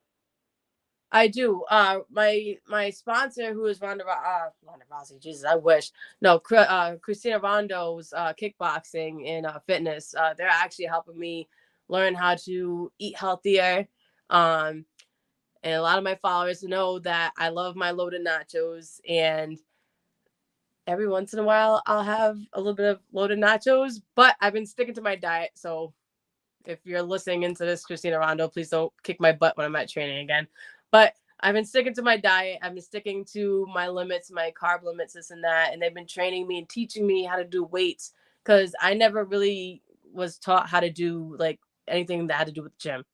I do. My sponsor, who is Ronda Rousey. Jesus, I wish. No, Christina Rondo's kickboxing and fitness. They're actually helping me learn how to eat healthier. Um, and a lot of my followers know that I love my loaded nachos, and every once in a while I'll have a little bit of loaded nachos. But I've been sticking to my diet, so if you're listening into this, Christina Rondo, please don't kick my butt when I'm at training again. But I've been sticking to my diet. I've been sticking to my limits, my carb limits, this and that. And they've been training me and teaching me how to do weights because I never really was taught how to do like anything that had to do with the gym.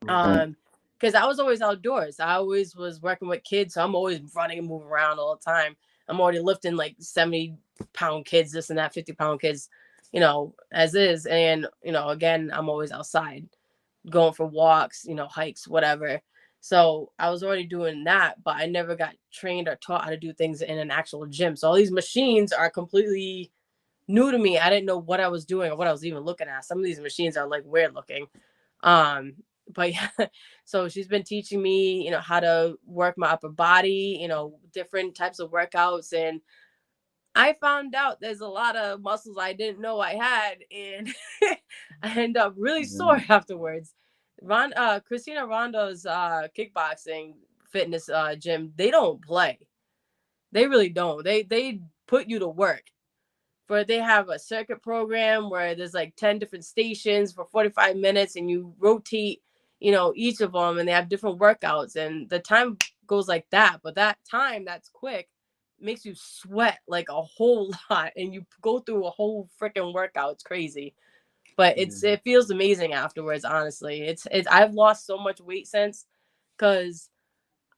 Right. Because I was always outdoors. I always was working with kids, so I'm always running and moving around all the time. I'm already lifting like 70-pound kids, this and that, 50-pound kids, as is. And again, I'm always outside, going for walks, hikes, whatever. So I was already doing that, but I never got trained or taught how to do things in an actual gym. So all these machines are completely new to me. I didn't know what I was doing or what I was even looking at. Some of these machines are like weird looking. Um, but yeah, so she's been teaching me, how to work my upper body, different types of workouts. And I found out there's a lot of muscles I didn't know I had. And I end up really sore Yeah. afterwards. Christina Rondo's kickboxing fitness gym, they don't play. They really don't. They put you to work. For they have a circuit program where there's like 10 different stations for 45 minutes and you rotate, each of them, and they have different workouts and the time goes like that. But that time that's quick makes you sweat like a whole lot and you go through a whole freaking workout. It's crazy. But Yeah. it feels amazing afterwards, honestly. It's I've lost so much weight since, because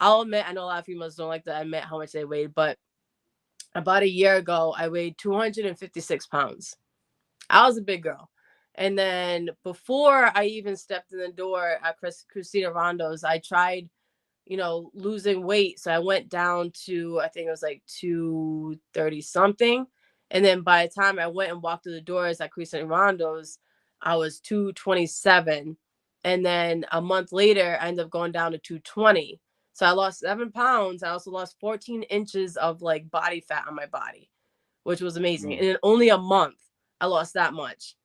I'll admit, I know a lot of females don't like to admit how much they weighed, but about a year ago, I weighed 256 pounds. I was a big girl. And then before I even stepped in the door at Christina Rondo's, I tried, losing weight. So I went down to, I think it was like 230 something. And then by the time I went and walked through the doors at Christina Rondo's, I was 227. And then a month later, I ended up going down to 220. So I lost 7 pounds. I also lost 14 inches of like body fat on my body, which was amazing. And Mm. in only a month, I lost that much.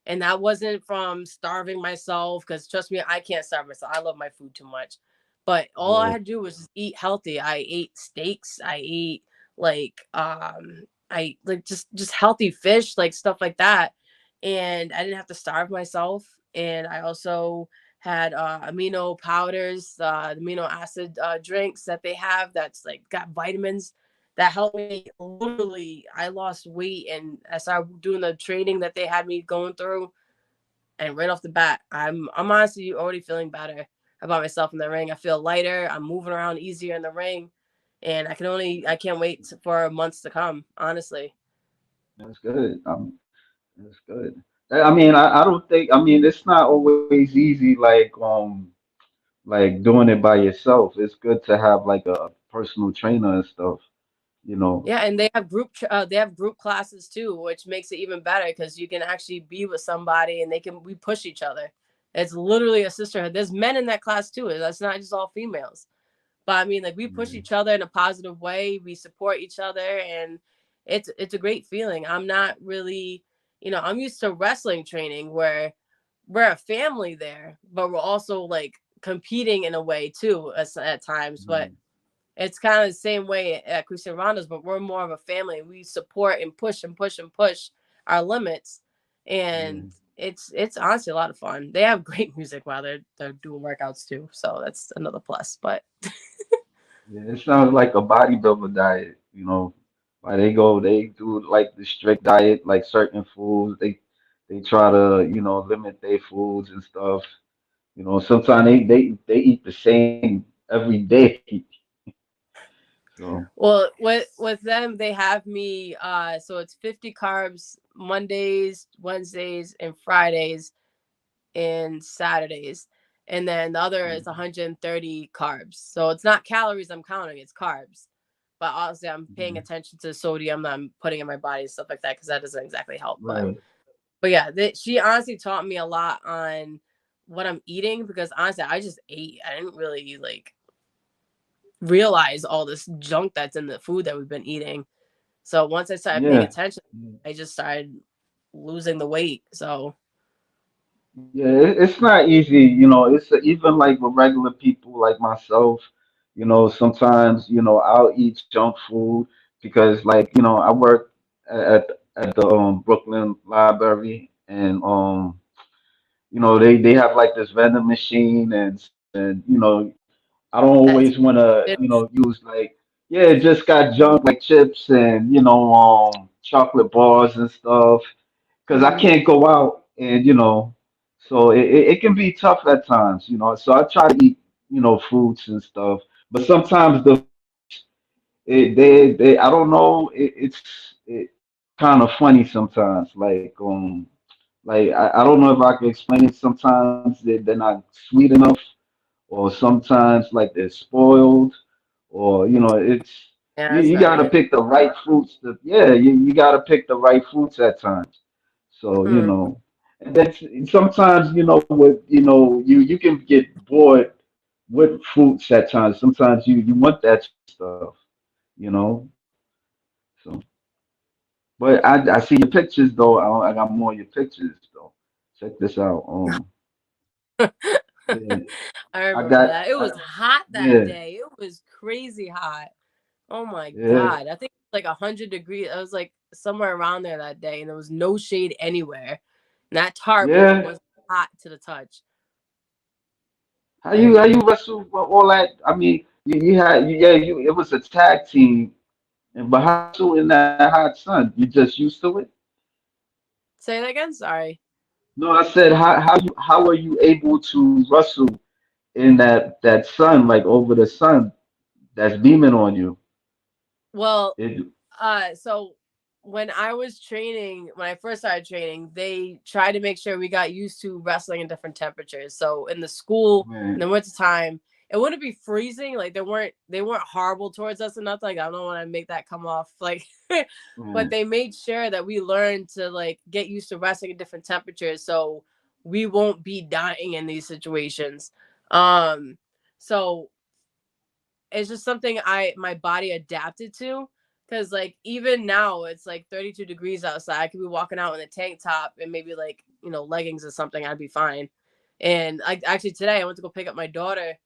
And that wasn't from starving myself, because trust me, I can't starve myself. I love my food too much. But all I Yeah. had to do was just eat healthy. I ate steaks. I ate like I like just healthy fish, like stuff like that. And I didn't have to starve myself. And I also had amino powders, the amino acid drinks that they have that's like got vitamins that helped me. Literally, I lost weight and I started doing the training that they had me going through. And right off the bat, I'm honestly already feeling better about myself in the ring. I feel lighter. I'm moving around easier in the ring, and I can't wait for months to come. Honestly. That's good. That's good. I mean, I don't think. I mean, it's not always easy. Like doing it by yourself. It's good to have like a personal trainer and stuff. You know. Yeah, and they have group classes too, which makes it even better because you can actually be with somebody and we push each other. It's literally a sisterhood. There's men in that class too. That's not just all females. But I mean, like, we push Yeah. each other in a positive way. We support each other, and it's a great feeling. I'm not really, I'm used to wrestling training where we're a family there, but we're also like competing in a way too at times. But Right. it's kind of the same way at Christian Rondo's, but we're more of a family. We support and push and push and push our limits, and Yeah. it's honestly a lot of fun. They have great music while they're doing workouts too, so that's another plus. But Yeah. It sounds like a bodybuilder diet. You know, like they do like the strict diet, like certain foods. They try to limit their foods and stuff. You know, sometimes they eat the same every day. So. well, with them, they have me. So it's 50 carbs Mondays, Wednesdays, and Fridays, and Saturdays, and then the other is Mhm. 130 carbs. So it's not calories I'm counting; it's carbs. But obviously, I'm paying Mhm. attention to the sodium that I'm putting in my body and stuff like that because that doesn't exactly help. Right. But yeah, she honestly taught me a lot on what I'm eating because honestly, I just ate. I didn't really like realize all this junk that's in the food that we've been eating. So once I started paying Yeah. attention, I just started losing the weight. So Yeah, it's not easy, it's even like with regular people like myself, sometimes, I'll eat junk food because like, I work at the Brooklyn Library and they have like this vending machine, and I don't That's always want to it. use like, yeah, it just got junk like chips and chocolate bars and stuff because I Mhm. can't go out and so it can be tough at times, so I try to eat fruits and stuff, but sometimes the fruits, they I don't know, it's kind of funny sometimes, like I don't know if I can explain it. Sometimes they're not sweet enough, or sometimes like they're spoiled, or it's Yeah, you, it's you not got to good. pick the right fruits. Yeah, you got to pick the right fruits at times. So Mhm. and then sometimes with you can get bored with fruits at times. Sometimes you want that stuff, you know. So, but I see your pictures though. I got more of your pictures though. Check this out. Yeah, I I remember got. that. It was hot that Yeah, day. It was crazy hot. Oh my yeah, God. I think it was like 100 degrees. I was like somewhere around there that day, and there was no shade anywhere. And that tarp yeah. was hot to the touch. How I you remember. wrestle with all that? I mean, you had yeah, you it was a tag team, but how you wrestle in that hot sun? You just used to it? Say that again. Sorry. No, I said how are you able to wrestle in that sun, like over the sun that's beaming on you? Well, It, so when I first started training, they tried to make sure we got used to wrestling in different temperatures. So in the school in man, the winter time, it wouldn't be freezing. Like they weren't horrible towards us or nothing. Like, I don't want to make that come off like, but man, they made sure that we learned to like get used to wrestling in different temperatures, so we won't be dying in these situations. Um, so it's just something my body adapted to, because like even now it's like 32 degrees outside. I could be walking out in a tank top and maybe like leggings or something. I'd be fine. And like actually today I went to go pick up my daughter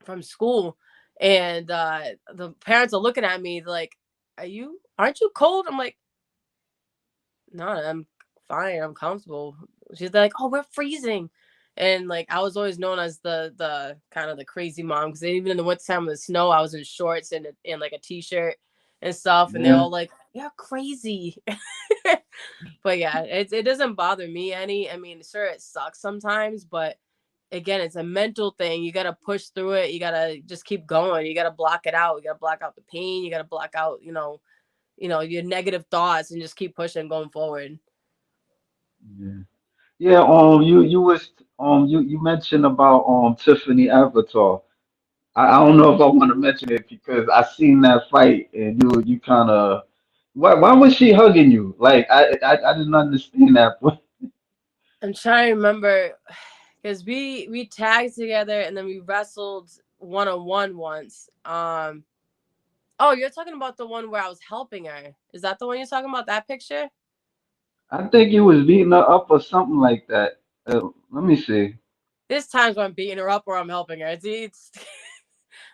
from school, and the parents are looking at me like, aren't you cold? I'm like, no, I'm fine. I'm comfortable. She's like, oh, we're freezing. And like I was always known as the kind of the crazy mom, because even in the wintertime with the snow, I was in shorts and like a t-shirt and stuff, and they're yeah, all like, "You're crazy." But yeah, it doesn't bother me any. I mean, sure, it sucks sometimes, but again, it's a mental thing. You gotta push through it. You gotta just keep going. You gotta block it out. You gotta block out the pain. You gotta block out, your negative thoughts, and just keep pushing, going forward. yeah, yeah. You mentioned about Tiffany Avatar. I don't know if I want to mention it because I seen that fight and you kind of why was she hugging you? Like I didn't understand that. I'm trying to remember, because we tagged together and then we wrestled one on one once. Oh, you're talking about the one where I was helping her. Is that the one you're talking about? That picture? I think you was beating her up or something like that. Let me see. There's times when I'm beating her up or I'm helping her. It's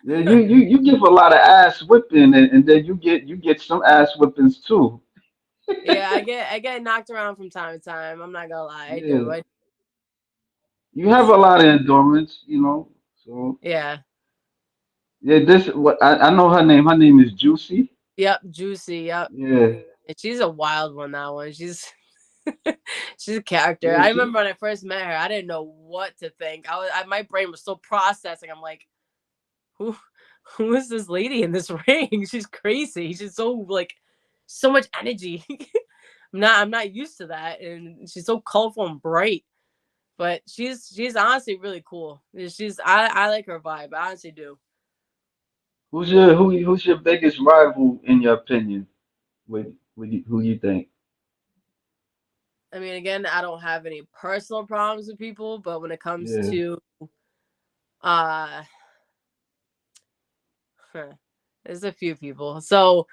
Yeah, you give a lot of ass whipping and then you get some ass whippings too. yeah, I get knocked around from time to time. I'm not gonna lie, I do. Yeah, you have a It's lot of endurance. So yeah. yeah, this what I know her name. Her name is Juicy. Yep, Juicy. Yep. Yeah, And she's a wild one. That one. She's a character. yeah, I she. remember when I first met her, I didn't know what to think. My brain was still processing. I'm like, who who is this lady in this ring? She's crazy. She's so like so much energy. I'm not used to that, and she's so colorful and bright. But she's honestly really cool. I like her vibe. I honestly do. Who's your biggest rival in your opinion? Who you think? I mean, again, I don't have any personal problems with people, but when it comes Yeah, to uh huh, there's a few people. So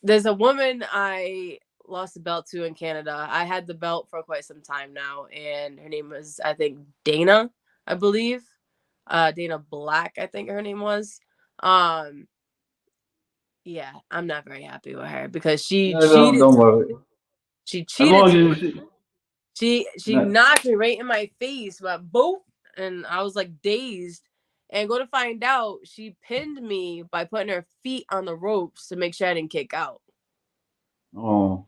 there's a woman I lost the belt to in Canada. I had the belt for quite some time now, and her name was, I think, Dana, I believe. Dana Black, I think her name was. Um, yeah, I'm not very happy with her because she no, cheated. don't worry. She As cheated long to as me. you, She Not, knocked me right in my face, but boop, and I was like dazed. And go to find out, she pinned me by putting her feet on the ropes to make sure I didn't kick out. oh,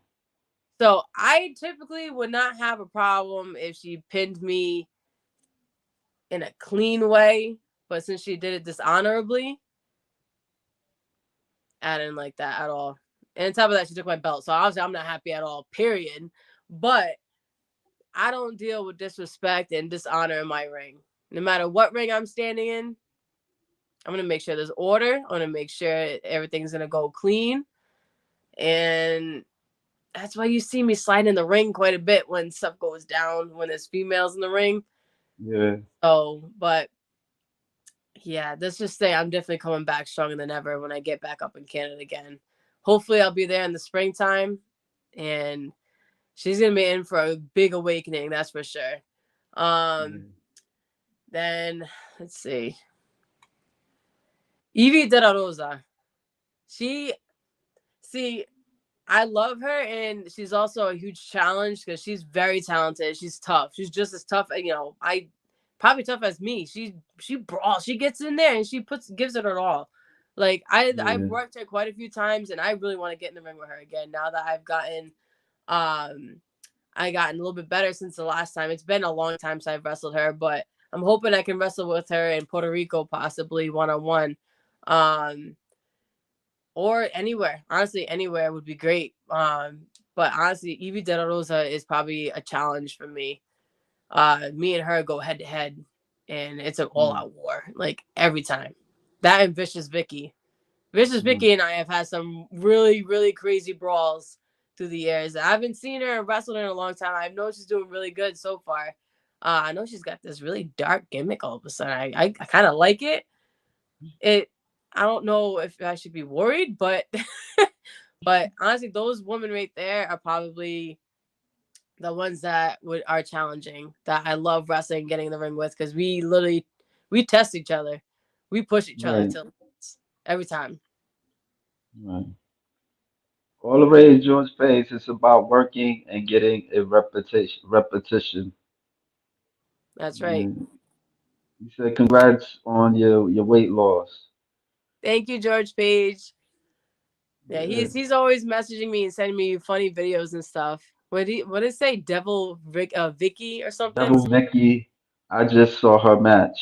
So I typically would not have a problem if she pinned me in a clean way, but since she did it dishonorably, I didn't like that at all. And on top of that, she took my belt, so obviously I'm not happy at all. Period. But I don't deal with disrespect and dishonor in my ring. No matter what ring I'm standing in, I'm gonna make sure there's order. I'm gonna make sure everything's gonna go clean, and that's why you see me slide in the ring quite a bit when stuff goes down when there's females in the ring. yeah, Oh, but yeah, let's just say I'm definitely coming back stronger than ever when I get back up in Canada again. Hopefully, I'll be there in the springtime, and she's gonna be in for a big awakening. That's for sure. Um, yeah, then let's see, Evie De La Rosa. She see I love her, and she's also a huge challenge because she's very talented. She's tough. She's just as tough. I probably tough as me. She brawls. She gets in there and she gives it her all. Like I've yeah, worked her quite a few times, and I really want to get in the ring with her again. Now that um I gotten a little bit better since the last time. It's been a long time since I've wrestled her, but I'm hoping I can wrestle with her in Puerto Rico, possibly one on one. Um, or anywhere. Honestly, anywhere would be great. But honestly, Evie De La Rosa is probably a challenge for me. Me and her go head to head, and it's an all mm, out war like every time. That and Vicious Vicky. Vicious mm, Vicky and I have had some really really crazy brawls through the years. I haven't seen her wrestle in a long time. I know she's doing really good so far. I know she's got this really dark gimmick all of a sudden. I kind of like it. It I don't know if I should be worried, but but honestly, those women right there are probably the ones that are challenging that I love wrestling, getting in the ring with because we test each other, we push each other right, till every time. right. All the rage George pays is about working and getting a repetition. Repetition. That's right. And you said congrats on your weight loss. Thank you, George Page. Yeah, Yeah, he's always messaging me and sending me funny videos and stuff. What did it say? Vicky or something? Devil Vicky. I just saw her match.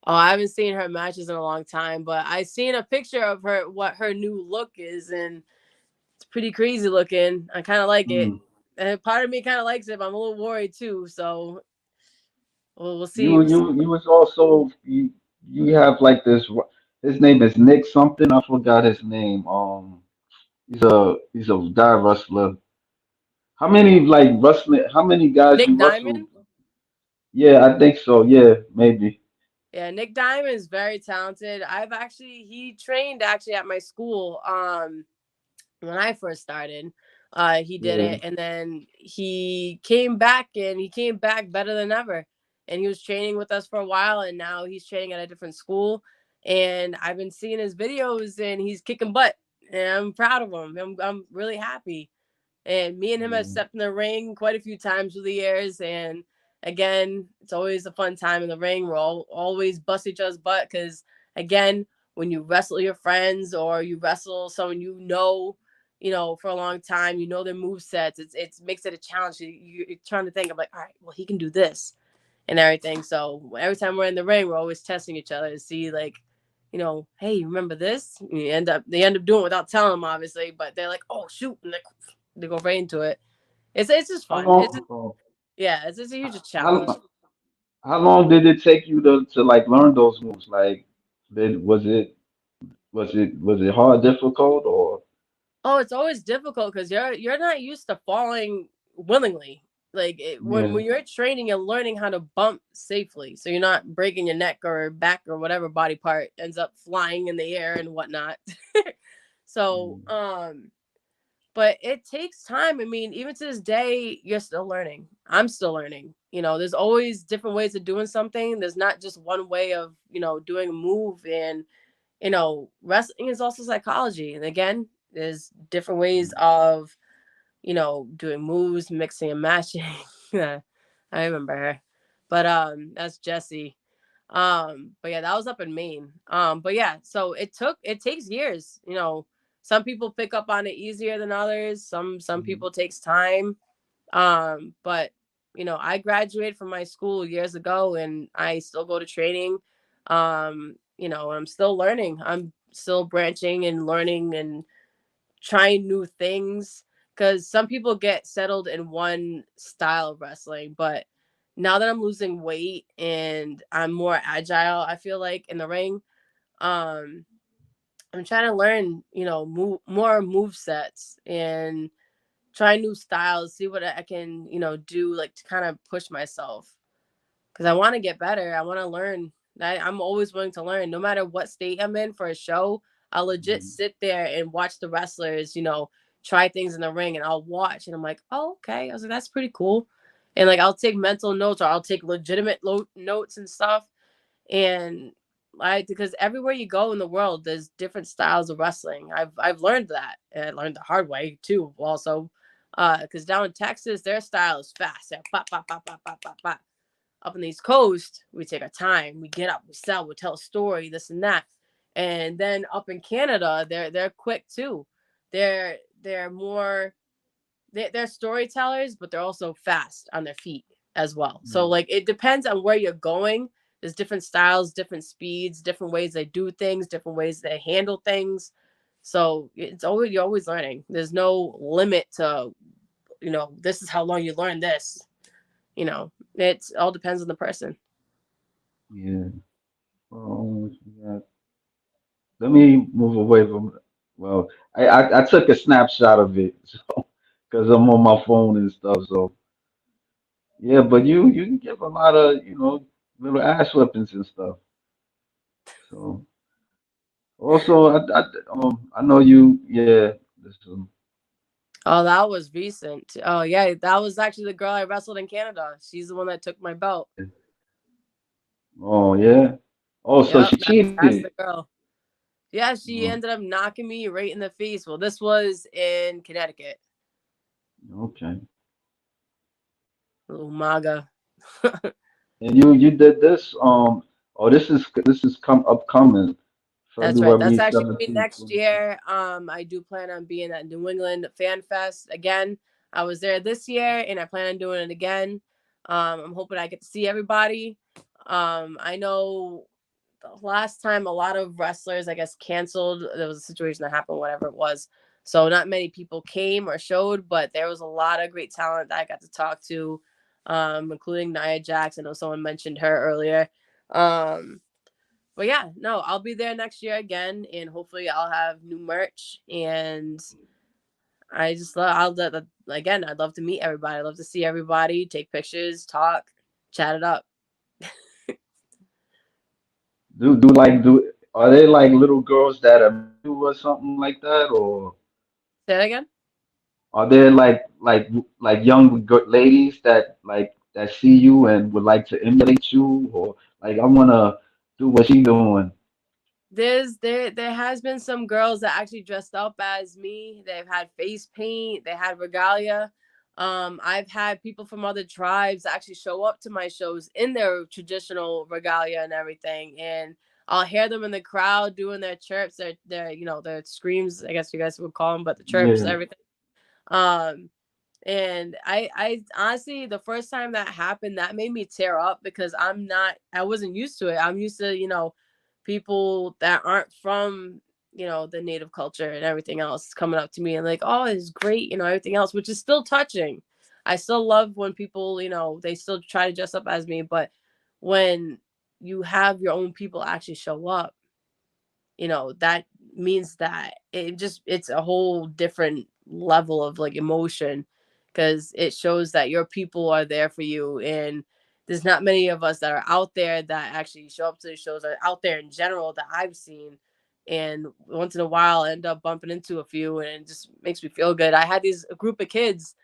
Oh, I haven't seen her matches in a long time, but I seen a picture of her what her new look is, and it's pretty crazy looking. I kind of like it, Mm. and part of me kind of likes it, but I'm a little worried too. So we'll see. You was also you have like this. His name is Nick something. I forgot his name. He's a guy wrestler. How many like wrestling? How many guys Nick you wrestled? Diamond. Yeah, I think so. Yeah, maybe. Yeah, Nick Diamond is very talented. He trained actually at my school. When I first started. He did Yeah, it, and then he came back, and he came back better than ever. And he was training with us for a while, and now he's training at a different school. And I've been seeing his videos, and he's kicking butt. And I'm proud of him. I'm really happy. And me and him have yeah, stepped in the ring quite a few times through the years. And again, it's always a fun time in the ring. We're always bust each other's butt because, again, when you wrestle your friends or you wrestle someone for a long time, you know their move sets. It makes it a challenge. You're trying to think of like, all right, well, he can do this and everything. So every time we're in the ring, we're always testing each other to see like, hey, you remember this? And they end up doing it without telling them, obviously, but they're like, oh shoot, and they go right into it. It's just How fun. long? Oh, Yeah, it's just a huge challenge. how how long did it take you to like learn those moves? Like, was it hard, difficult, or Oh, it's always difficult because you're not used to falling willingly. Like yeah, when you're training, you're learning how to bump safely, so you're not breaking your neck or back or whatever body part ends up flying in the air and whatnot. so, mm, but it takes time. I mean, even to this day, you're still learning. I'm still learning. There's always different ways of doing something. There's not just one way of doing a move, and wrestling is also psychology. And again, there's different ways mm, of doing moves, mixing and matching. Yeah, I remember her. But that's Jesse. But yeah, that was up in Maine. But yeah, so it takes years, you know. Some people pick up on it easier than others. Some Mhm. people takes time. But you know, I graduated from my school years ago and I still go to training. You know, I'm still learning. I'm still branching and learning and trying new things because some people get settled in one style of wrestling, but now that I'm losing weight and I'm more agile, I feel like in the ring, um I'm trying to learn, you know, more move sets and try new styles, see what I can, you know, do like to kind of push myself because I want to get better. I want to learn. I'm always willing to learn, no matter what state I'm in for a show. I'll legit Mhm. sit there and watch the wrestlers, you know, try things in the ring, and I'll watch, and I'm like, oh, okay. I was like, that's pretty cool, and like I'll take mental notes or I'll take legitimate notes and stuff, and because everywhere you go in the world, there's different styles of wrestling. I've learned that, and I learned the hard way too. Also, because down in Texas, their style is fast. They're pop, pop, pop, pop, pop, pop, pop. Up in the East Coast, we take our time. We get up, we sell, we tell a story, this and that. And then up in Canada, they're quick too. They're more they're storytellers, but they're also fast on their feet as well. So Mhm. like it depends on where you're going. There's different styles, different speeds, different ways they do things, different ways they handle things. So it's always you're always learning. There's no limit to, you know, this is how long you learn this. You know, it all depends on the person. Yeah. Yeah. Let me move away from. Well, I took a snapshot of it, so because I'm on my phone and stuff. So yeah, but you can give a lot of little ass weapons and stuff. So also I know you. Yeah. This, Oh, that was recent. Oh yeah, that was actually the girl I wrestled in Canada. She's the one that took my belt. oh yeah. Oh, so Yep, she that's cheated. the girl. Yeah, she Oh, ended up knocking me right in the face. Well, this was in Connecticut. okay. Little MAGA. And you did this. Oh, this is come upcoming That's right. February That's actually gonna be 17th. next year. I do plan on being at New England Fan Fest again. I was there this year, and I plan on doing it again. I'm hoping I get to see everybody. I know the last time a lot of wrestlers, I guess, canceled. There was a situation that happened, whatever it was. So not many people came or showed, but there was a lot of great talent that I got to talk to, including Nia Jax. I know someone mentioned her earlier. Um, but yeah, no, I'll be there next year again, and hopefully I'll have new merch. And I just love, again, I'd love to meet everybody. I'd love to see everybody, take pictures, talk, chat it up. Do are they like little girls that are you or something like that, or Say that again. are there like young ladies that see you and would like to emulate you, or like I wanna do what she doing? There has been some girls that actually dressed up as me. They've had face paint, they had regalia. I've had people from other tribes actually show up to my shows in their traditional regalia and everything, and I'll hear them in the crowd doing their chirps, their you know their screams. I guess you guys would call them, but the chirps, Yeah, everything. Um, and I honestly, the first time that happened, that made me tear up because I wasn't used to it. I'm used to, you know, people that aren't from, you know, the native culture and everything else coming up to me and like, oh, it's great, you know, everything else, which is still touching. I still love when people, you know, they still try to dress up as me, but when you have your own people actually show up, you know, that means that it's a whole different level of like emotion because it shows that your people are there for you, and there's not many of us that are out there that actually show up to the shows or out there in general that I've seen. And once in a while I end up bumping into a few and it just makes me feel good. I had these a group of kids.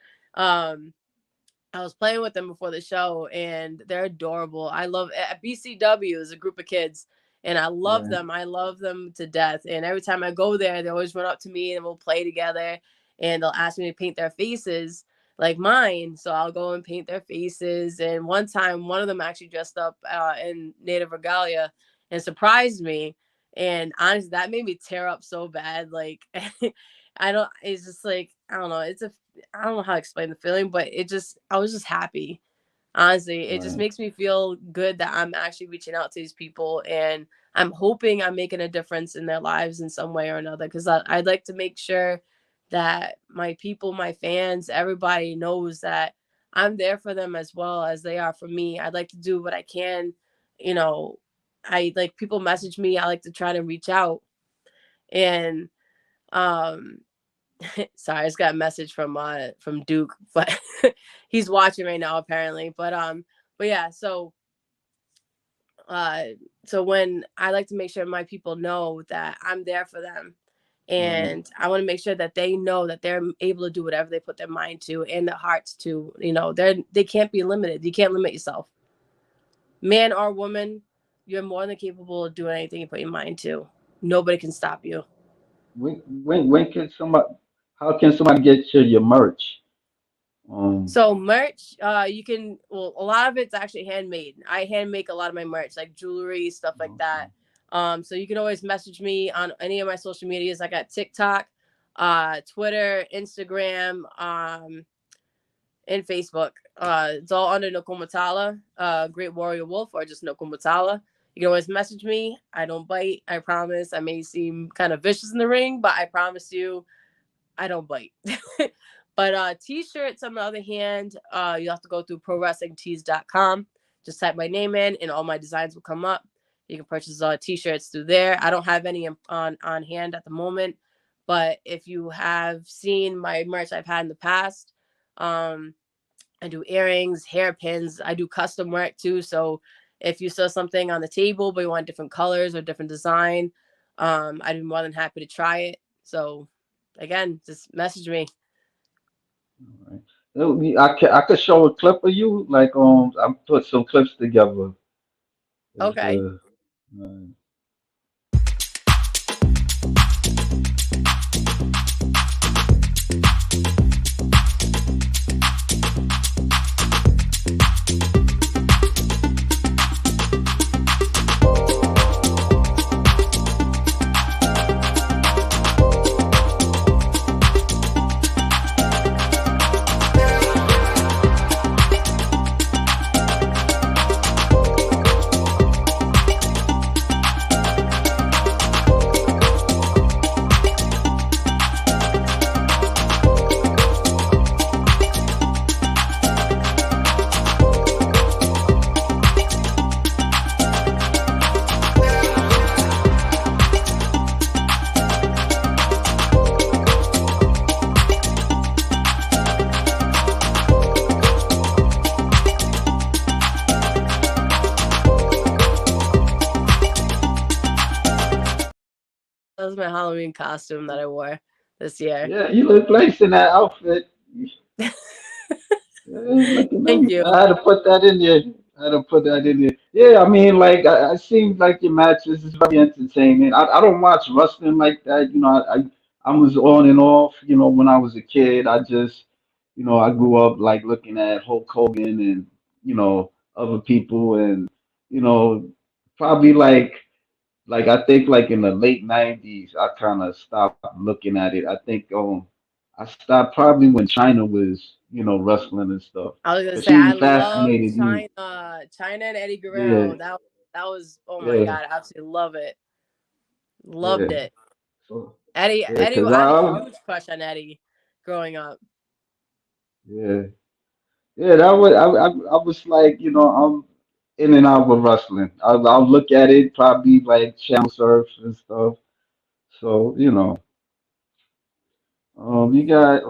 I was playing with them before the show, and they're adorable. I love BCW is a group of kids, and I love yeah. them. I love them to death. And every time I go there, they always run up to me and we'll play together. And they'll ask me to paint their faces. like mine. So I'll go and paint their faces. And one time, one of them actually dressed up in Native regalia and surprised me. And honestly, that made me tear up so bad. Like, I don't, it's just like, I don't know. I don't know how to explain the feeling, but I was just happy. Honestly, it just Right. makes me feel good that I'm actually reaching out to these people, and I'm hoping I'm making a difference in their lives in some way or another. Because I'd like to make sure that my people, my fans, everybody knows that I'm there for them as well as they are for me. I'd like to do what I can. You know, I like people message me. I like to try to reach out. And um sorry, I just got a message from Duke, but he's watching right now apparently. But yeah, uh so when I like to make sure my people know that I'm there for them, Right. and I want to make sure that they know that they're able to do whatever they put their mind to and their hearts to. They can't be limited. You can't limit yourself, man or woman. You're more than capable of doing anything you put your mind to. Nobody can stop you. When can somebody? How can somebody get to your merch? Um. So merch, you can, well, a lot of it's actually handmade. I hand make a lot of my merch, like jewelry, stuff like Okay. that. So you can always message me on any of my social medias. I got TikTok, Twitter, Instagram, and Facebook. It's all under Nakoma Tala, Great Warrior Wolf, or just Nakoma Tala. You can always message me. I don't bite. I promise. I may seem kind of vicious in the ring, but I promise you, I don't bite. But t-shirts, on the other hand, you have to go through prowrestlingtees.com. Just type my name in and all my designs will come up. You can purchase t-shirts through there. I don't have any on hand at the moment, but if you have seen my merch I've had in the past, um, I do earrings, hairpins. I do custom work too. So if you saw something on the table but you want different colors or different design, I'd be more than happy to try it. So again, just message me. All right. I could show a clip of you. Like I put some clips together. It's Okay. uh, That was my Halloween costume that I wore this year. yeah, you look nice in that outfit. Yeah, looking Thank nice. you. I had to put that in there. I had to put that in there. Yeah, I mean, like, I seem like your matches is very entertaining. I don't watch wrestling like that. I was on and off. When I was a kid, I grew up like looking at Hulk Hogan and other people, and you know, probably like I think like in the late '90s, I kind of stopped looking at it. I think I stopped probably when China was wrestling and stuff, I was gonna but say she I love fascinated me. China and Eddie Yeah, Guerrero. That was, oh my yeah, god, I absolutely love it. yeah. Loved it. So yeah, Eddie, cause I had a huge crush on Eddie growing up. yeah, yeah. That was I was like I'm in and out with wrestling. I'll look at it probably like channel surf and stuff. So you got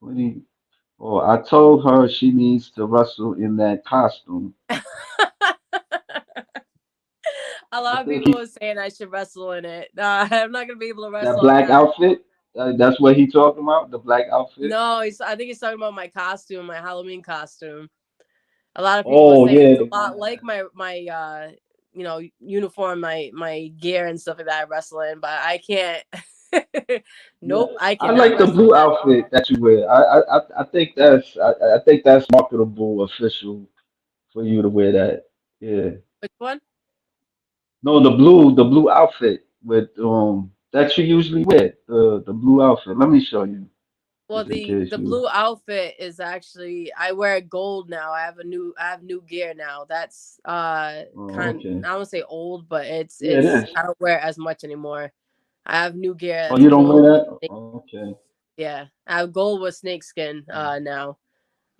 what do you? Oh, I told her she needs to wrestle in that costume. A I lot of think people were saying I should wrestle in it. I'm not gonna be able to that wrestle in black that. outfit. That's what he talking about. The black outfit. No, I think he's talking about my costume, my Halloween costume. A lot of people were Oh saying yeah, it's a lot like my uniform, my gear and stuff like that I wrestle in, but I can't. Yeah, Nope, I I cannot like the wrestle in blue that. outfit that you wear. I think I think that's marketable, official for you to wear that. Yeah. Which one? No, the blue outfit with that you usually wear. The blue outfit. Let me show you, Well, just in the case you. blue outfit is actually I wear gold now. I have new gear now. That's Oh, kind okay. I don't say old, but Yeah, it it's is. I don't wear it as much anymore. I have new gear Oh, that's you don't wear gold. that? Okay. Yeah, I have gold with snakeskin now.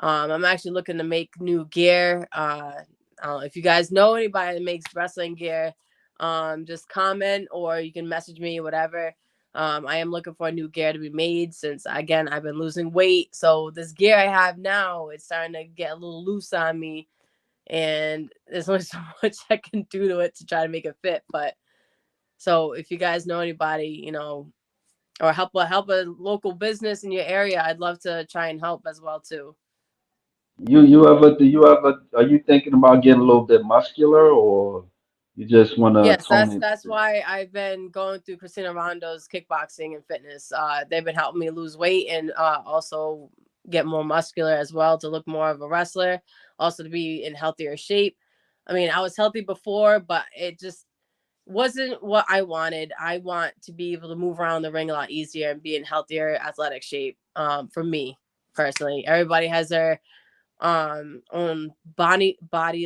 I'm actually looking to make new gear. If you guys know anybody that makes wrestling gear, just comment or you can message me, whatever. I am looking for a new gear to be made since again I've been losing weight. So this gear I have now it's starting to get a little loose on me, and there's only so much I can do to it to try to make it fit. But so if you guys know anybody, or help a local business in your area, I'd love to try and help as well too. You ever are you thinking about getting a little bit muscular, or you just want to Yes, tone it? that's why I've been going through Christina Rondo's kickboxing and fitness. They've been helping me lose weight and also get more muscular as well to look more of a wrestler, also to be in healthier shape. I mean, I was healthy before, but it just wasn't what I wanted. I want to be able to move around the ring a lot easier and be in healthier athletic shape. For me personally, everybody has their on body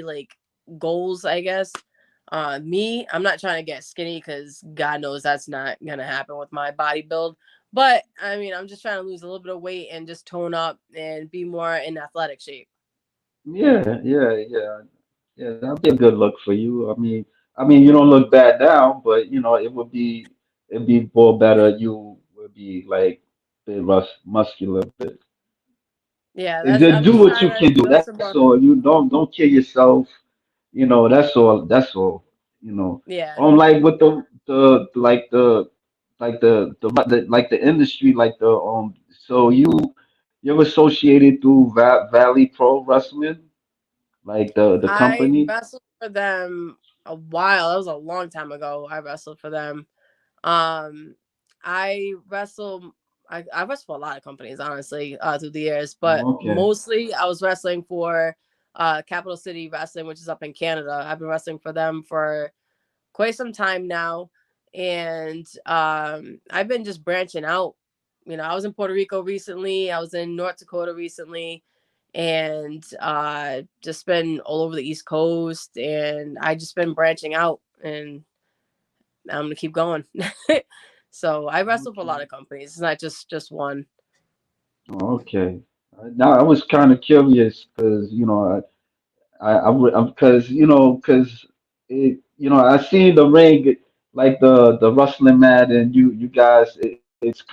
like goals, I guess. Me, I'm not trying to get skinny because God knows that's not gonna happen with my body build. But I mean, I'm just trying to lose a little bit of weight and just tone up and be more in athletic shape. Yeah. Yeah, that'd be a good look for you. I mean, you don't look bad now, but it'd be more better. You would be like bit muscular, but Yeah, it that's just I'm do just what you trying to can do. build some That's more. all. You don't kill yourself. That's all. That's all. Yeah, Like with the like the industry, like the So you're associated through Valley Pro Wrestling, like the I company. wrestled for them a while. That was a long time ago. I wrestled for them. Um, I wrestle. I wrestled for a lot of companies, honestly, through the years, but Oh, okay. mostly I was wrestling for Capital City Wrestling, which is up in Canada. I've been wrestling for them for quite some time now, and I've been just branching out. I was in Puerto Rico recently. I was in North Dakota recently, and just been all over the East Coast, and I just been branching out, and I'm gonna keep going. So I wrestle for a lot Okay. of companies. It's not just one. Oh, okay. Now I was kind of curious because I would because I seen the ring like the wrestling mat and you guys it's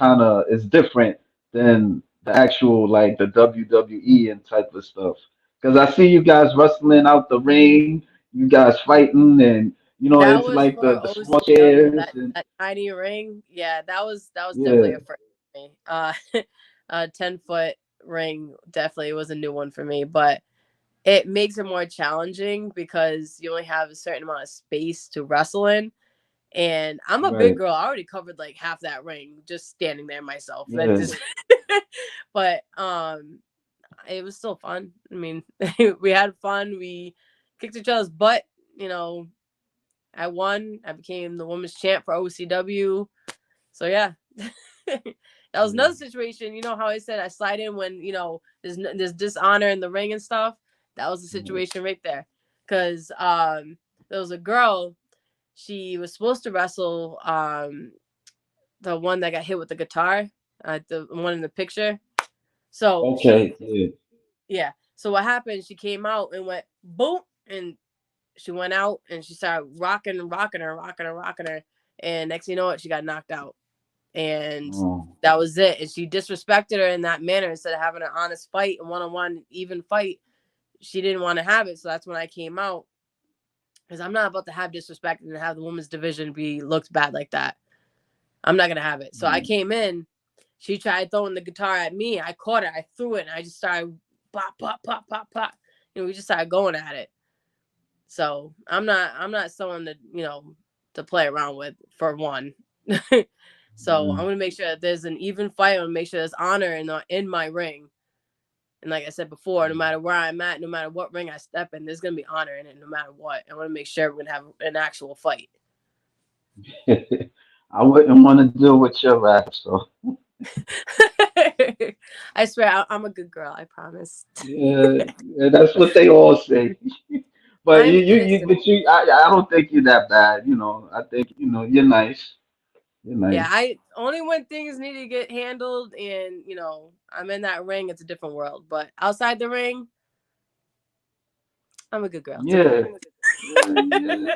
different than the actual like the WWE and type of stuff because I see you guys wrestling out the ring, you guys fighting and That it's was like for the small OCW. chairs That and that tiny ring. Yeah, that was definitely yeah, a first for me. A 10-foot ring definitely was a new one for me, but it makes it more challenging because you only have a certain amount of space to wrestle in. And I'm a big right, girl. I already covered like half that ring just standing there myself. That yeah, just but it was still fun. I mean, we had fun. We kicked each other's butt. You know, I won. I became the women's champ for OCW. So yeah, that was yeah. another situation. You know how I said I slide in when there's dishonor in the ring and stuff. That was the Yeah. situation right there. Cause there was a girl. She was supposed to wrestle the one that got hit with the guitar, the one in the picture. So Okay, yeah. yeah. So what happened? She came out and went boom, and she went out and she started rocking and rocking her, rocking her, rocking her, and next thing you know it, she got knocked out, and Oh, that was it. And she disrespected her in that manner instead of having an honest fight, a one-on-one even fight. She didn't want to have it, so that's when I came out because I'm not about to have disrespect and have the women's division be looked bad like that. I'm not gonna have it. So I right. came in. She tried throwing the guitar at me. I caught it. I threw it, and I just started pop, pop, pop, pop, pop. We just started going at it. So I'm not someone to to play around with for one. So I'm Mm. gonna make sure that there's an even fight. I'm gonna make sure there's honor in my ring. And like I said before, no matter where I'm at, no matter what ring I step in, there's gonna be honor in it, no matter what. I want to make sure we're gonna have an actual fight. I wouldn't want to deal with your wrath, so I swear, I'm a good girl. I promise. yeah, yeah, that's what they all say. But I'm innocent. I don't think you're that bad. I think you're nice. You're Yeah, nice. I only when things need to get handled, and I'm in that ring. It's a different world. But outside the ring, I'm a good girl. It's okay. Yeah, yeah.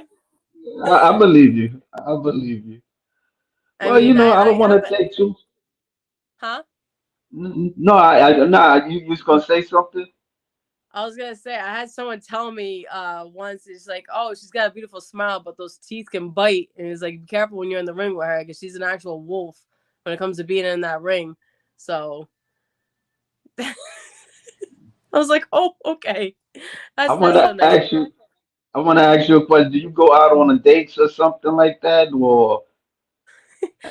I believe you. I believe you. I Well, mean, I don't I want have, to take too. huh? No, nah. You was gonna say something? I was gonna say I had someone tell me once, it's like, oh, she's got a beautiful smile, but those teeth can bite, and it's like, be careful when you're in the ring with her because she's an actual wolf when it comes to being in that ring. So I was like, oh, okay, I want that's so to nice. ask you. I want to ask you a question. Do you go out on a dates or something like that, or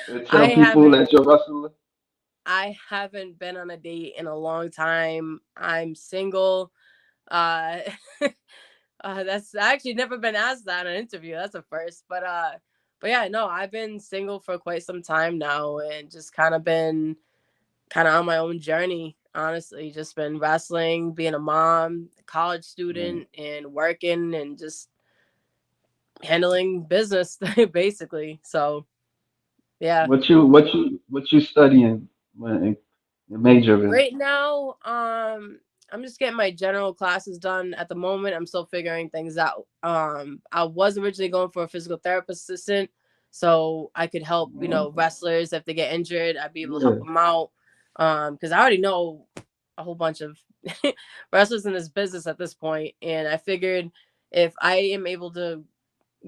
I tell people haven't that you're a wrestler? I haven't been on a date in a long time. I'm single. Uh, that's actually never been asked that in an interview. That's a first. But yeah, no, I've been single for quite some time now, and just kind of on my own journey. Honestly, just been wrestling, being a mom, college Right. student, and working, and just handling business basically. So yeah. What you studying majoring? Right now, I'm just getting my general classes done at the moment. I'm still figuring things out. I was originally going for a physical therapist assistant, so I could help, Oh, wrestlers if they get injured. I'd be able to help yeah, them out. Because I already know a whole bunch of wrestlers in this business at this point, and I figured if I am able to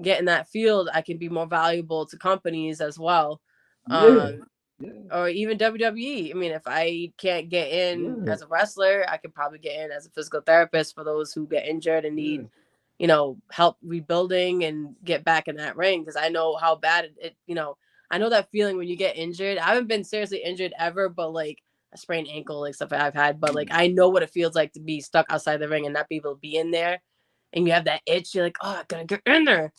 get in that field, I can be more valuable to companies as well. yeah, Um, yeah, or even WWE. I mean, if I can't get in yeah, as a wrestler, I could probably get in as a physical therapist for those who get injured and yeah, need, help rebuilding and get back in that ring. Because I know how bad I know that feeling when you get injured. I haven't been seriously injured ever, but like a sprained ankle, like stuff I've had. But like I know what it feels like to be stuck outside the ring and not be able to be in there. And you have that itch. You're like, oh, I gotta get in there.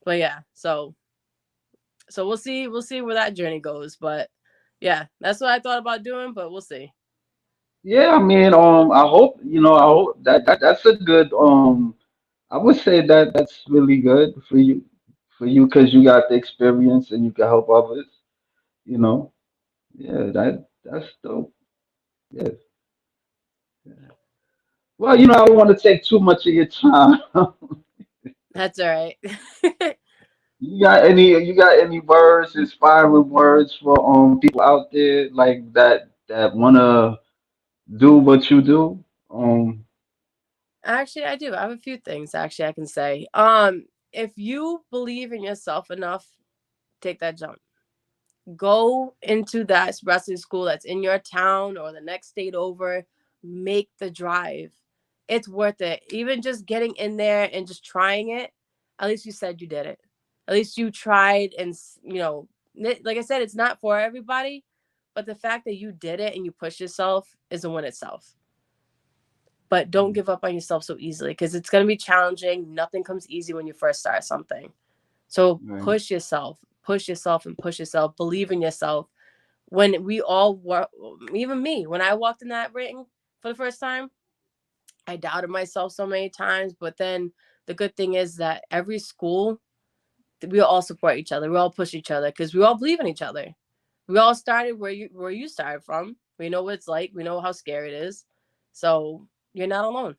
But yeah, so we'll see where that journey goes. But yeah, that's what I thought about doing, but we'll see. yeah. I mean, I hope that's a good. I would say that that's really good for you, because you got the experience and you can help others. You know, yeah, that's dope. Yeah. Well, I don't want to take too much of your time. That's all right. You got any words, inspiring words for people out there like that wanna do what you do? Actually, I do. I have a few things actually I can say. If you believe in yourself enough, take that jump. Go into that wrestling school that's in your town or the next state over. Make the drive. It's worth it. Even just getting in there and just trying it, at least you said you did it. At least you tried, and like I said, it's not for everybody, but the fact that you did it and you pushed yourself is a win itself. But don't give up on yourself so easily because it's going to be challenging. Nothing comes easy when you first start something. So Right. push yourself, and push yourself. Believe in yourself. When we all were, even me, when I walked in that ring for the first time, I doubted myself so many times. But then the good thing is that every school, we all support each other. We all push each other because we all believe in each other. We all started where you started from. We know what it's like. We know how scary it is. So you're not alone.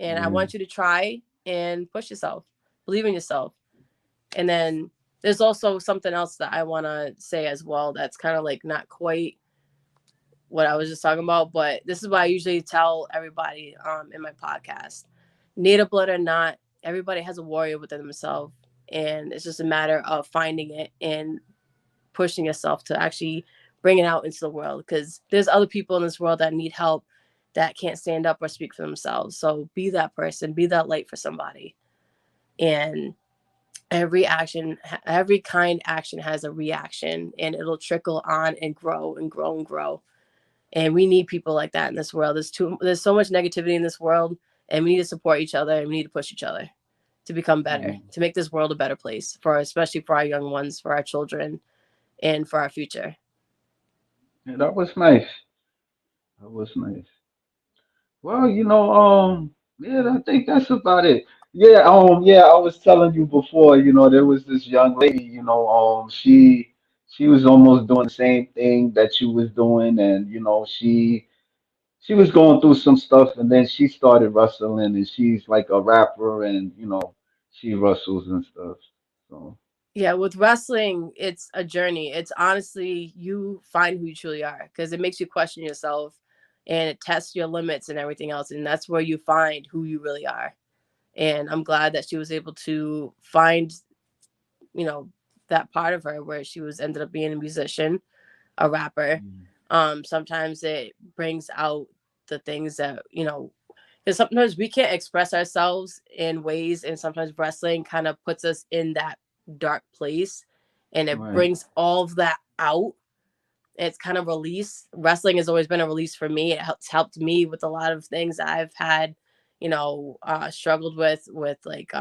And I Right. want you to try and push yourself. Believe in yourself. And then there's also something else that I want to say as well that's kind of like not quite what I was just talking about, but this is what I usually tell everybody in my podcast. Native blood or not, everybody has a warrior within themselves. And it's just a matter of finding it and pushing yourself to actually bring it out into the world because there's other people in this world that need help that can't stand up or speak for themselves. So be that person, be that light for somebody. And every kind action has a reaction, and it'll trickle on and grow and grow and grow. And we need people like that in this world. There's so much negativity in this world, and we need to support each other, and we need to push each other to become better, Mm. to make this world a better place for, especially for our young ones, for our children, and for our future. Yeah, that was nice. That was nice. Well, yeah, I think that's about it. Yeah, I was telling you before, there was this young lady, she was almost doing the same thing that you was doing, and she was going through some stuff, and then she started wrestling, and she's like a rapper, and she wrestles and stuff. So Yeah, with wrestling, it's a journey. It's honestly, you find who you truly are because it makes you question yourself, and it tests your limits and everything else. And that's where you find who you really are. And I'm glad that she was able to find, you know, that part of her where she was ended up being a musician, a rapper. mm, Sometimes it brings out the things that, because sometimes we can't express ourselves in ways, and sometimes wrestling kind of puts us in that dark place, and it right. brings all of that out. It's kind of release. Wrestling has always been a release for me. It's helped me with a lot of things that I've had, struggled with like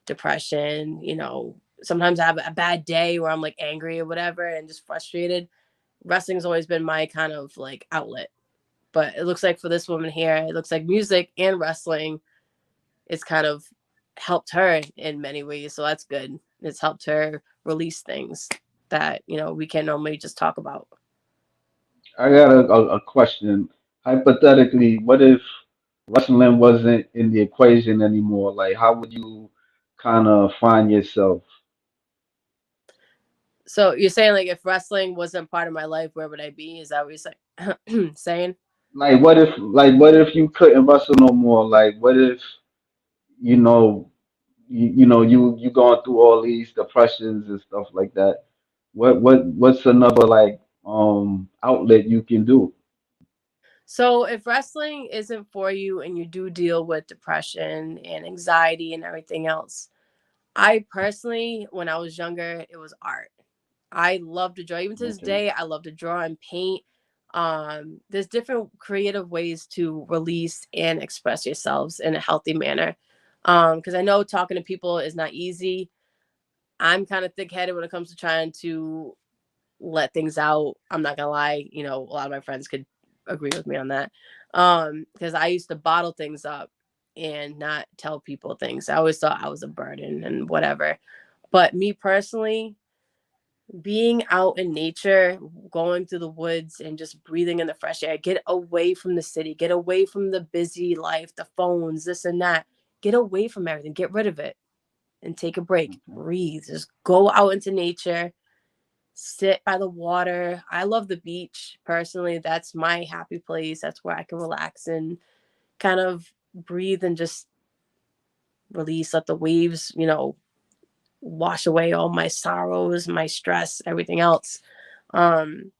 depression. Sometimes I have a bad day where I'm like angry or whatever and just frustrated. Wrestling's always been my kind of like outlet. But it looks like for this woman here, it looks like music and wrestling is kind of helped her in many ways. So that's good. It's helped her release things that, we can normally just talk about. I got a question. Hypothetically, what if wrestling wasn't in the equation anymore? Like, how would you kind of find yourself? So you're saying like if wrestling wasn't part of my life, where would I be? Is that what you're saying? Like, what if you couldn't wrestle no more? Like, what if you know, you going through all these depressions and stuff like that? What's another like outlet you can do? So if wrestling isn't for you and you do deal with depression and anxiety and everything else, I personally, when I was younger, it was art. I love to draw. Even to this Okay. day, I love to draw and paint. There's different creative ways to release and express yourselves in a healthy manner. Because I know talking to people is not easy. I'm kind of thick headed when it comes to trying to let things out. I'm not gonna lie, a lot of my friends could agree with me on that. Because I used to bottle things up and not tell people things. I always thought I was a burden and whatever. But me personally, being out in nature, going through the woods and just breathing in the fresh air, get away from the city, get away from the busy life, the phones, this and that. Get away from everything, get rid of it and take a break. Okay. Breathe. Just go out into nature, sit by the water. I love the beach personally. That's my happy place. That's where I can relax and kind of breathe and just release, let the waves, wash away all my sorrows, my stress, everything else. Um,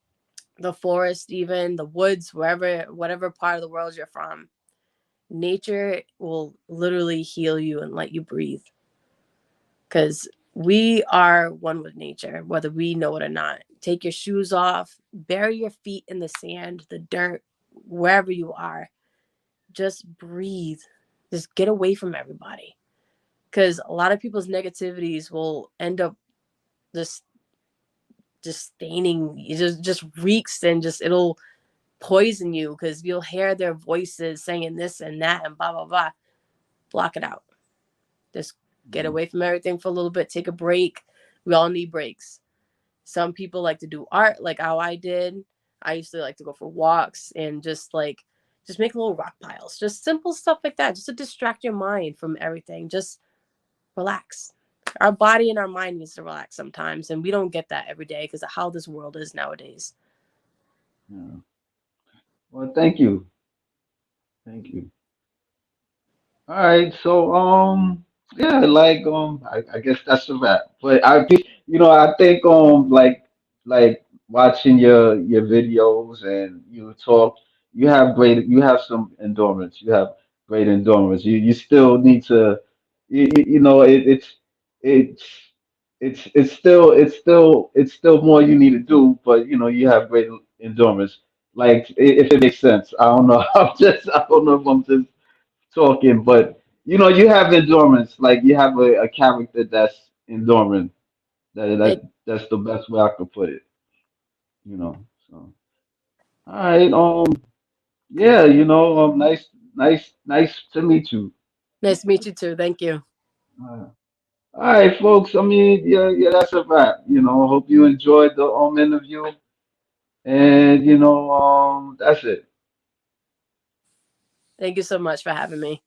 the forest, even the woods, wherever, whatever part of the world you're from, nature will literally heal you and let you breathe because we are one with nature, whether we know it or not. Take your shoes off, bury your feet in the sand, the dirt, wherever you are. Just breathe. Just get away from everybody. Because a lot of people's negativities will end up just staining, it just reeks and just it'll poison you because you'll hear their voices saying this and that and blah blah blah. Block it out. Just get Mm. away from everything for a little bit. Take a break. We all need breaks. Some people like to do art like how I did. I used to like to go for walks and just make little rock piles. Just simple stuff like that. Just to distract your mind from everything. Just relax. Our body and our mind needs to relax sometimes, and we don't get that every day because of how this world is nowadays. Yeah. Well, thank you. Thank you. All right, so yeah, like I guess that's a wrap. But I think like watching your videos and you talk, you have some endurance. You have great endurance. You still need to, it's it's it's still more you need to do, but you know you have great endurance. Like if it makes sense, I don't know. I don't know if I'm just talking, but you know you have endurance. Like you have a character that's enduring. Thank, That's the best way I could put it. You know. So all right. Yeah. You know. Nice to meet you. nice to meet you too. Thank you. Uh, all right, folks. I mean, yeah. That's a wrap. You know. Hope you enjoyed the interview. And you know, that's it. Thank you so much for having me.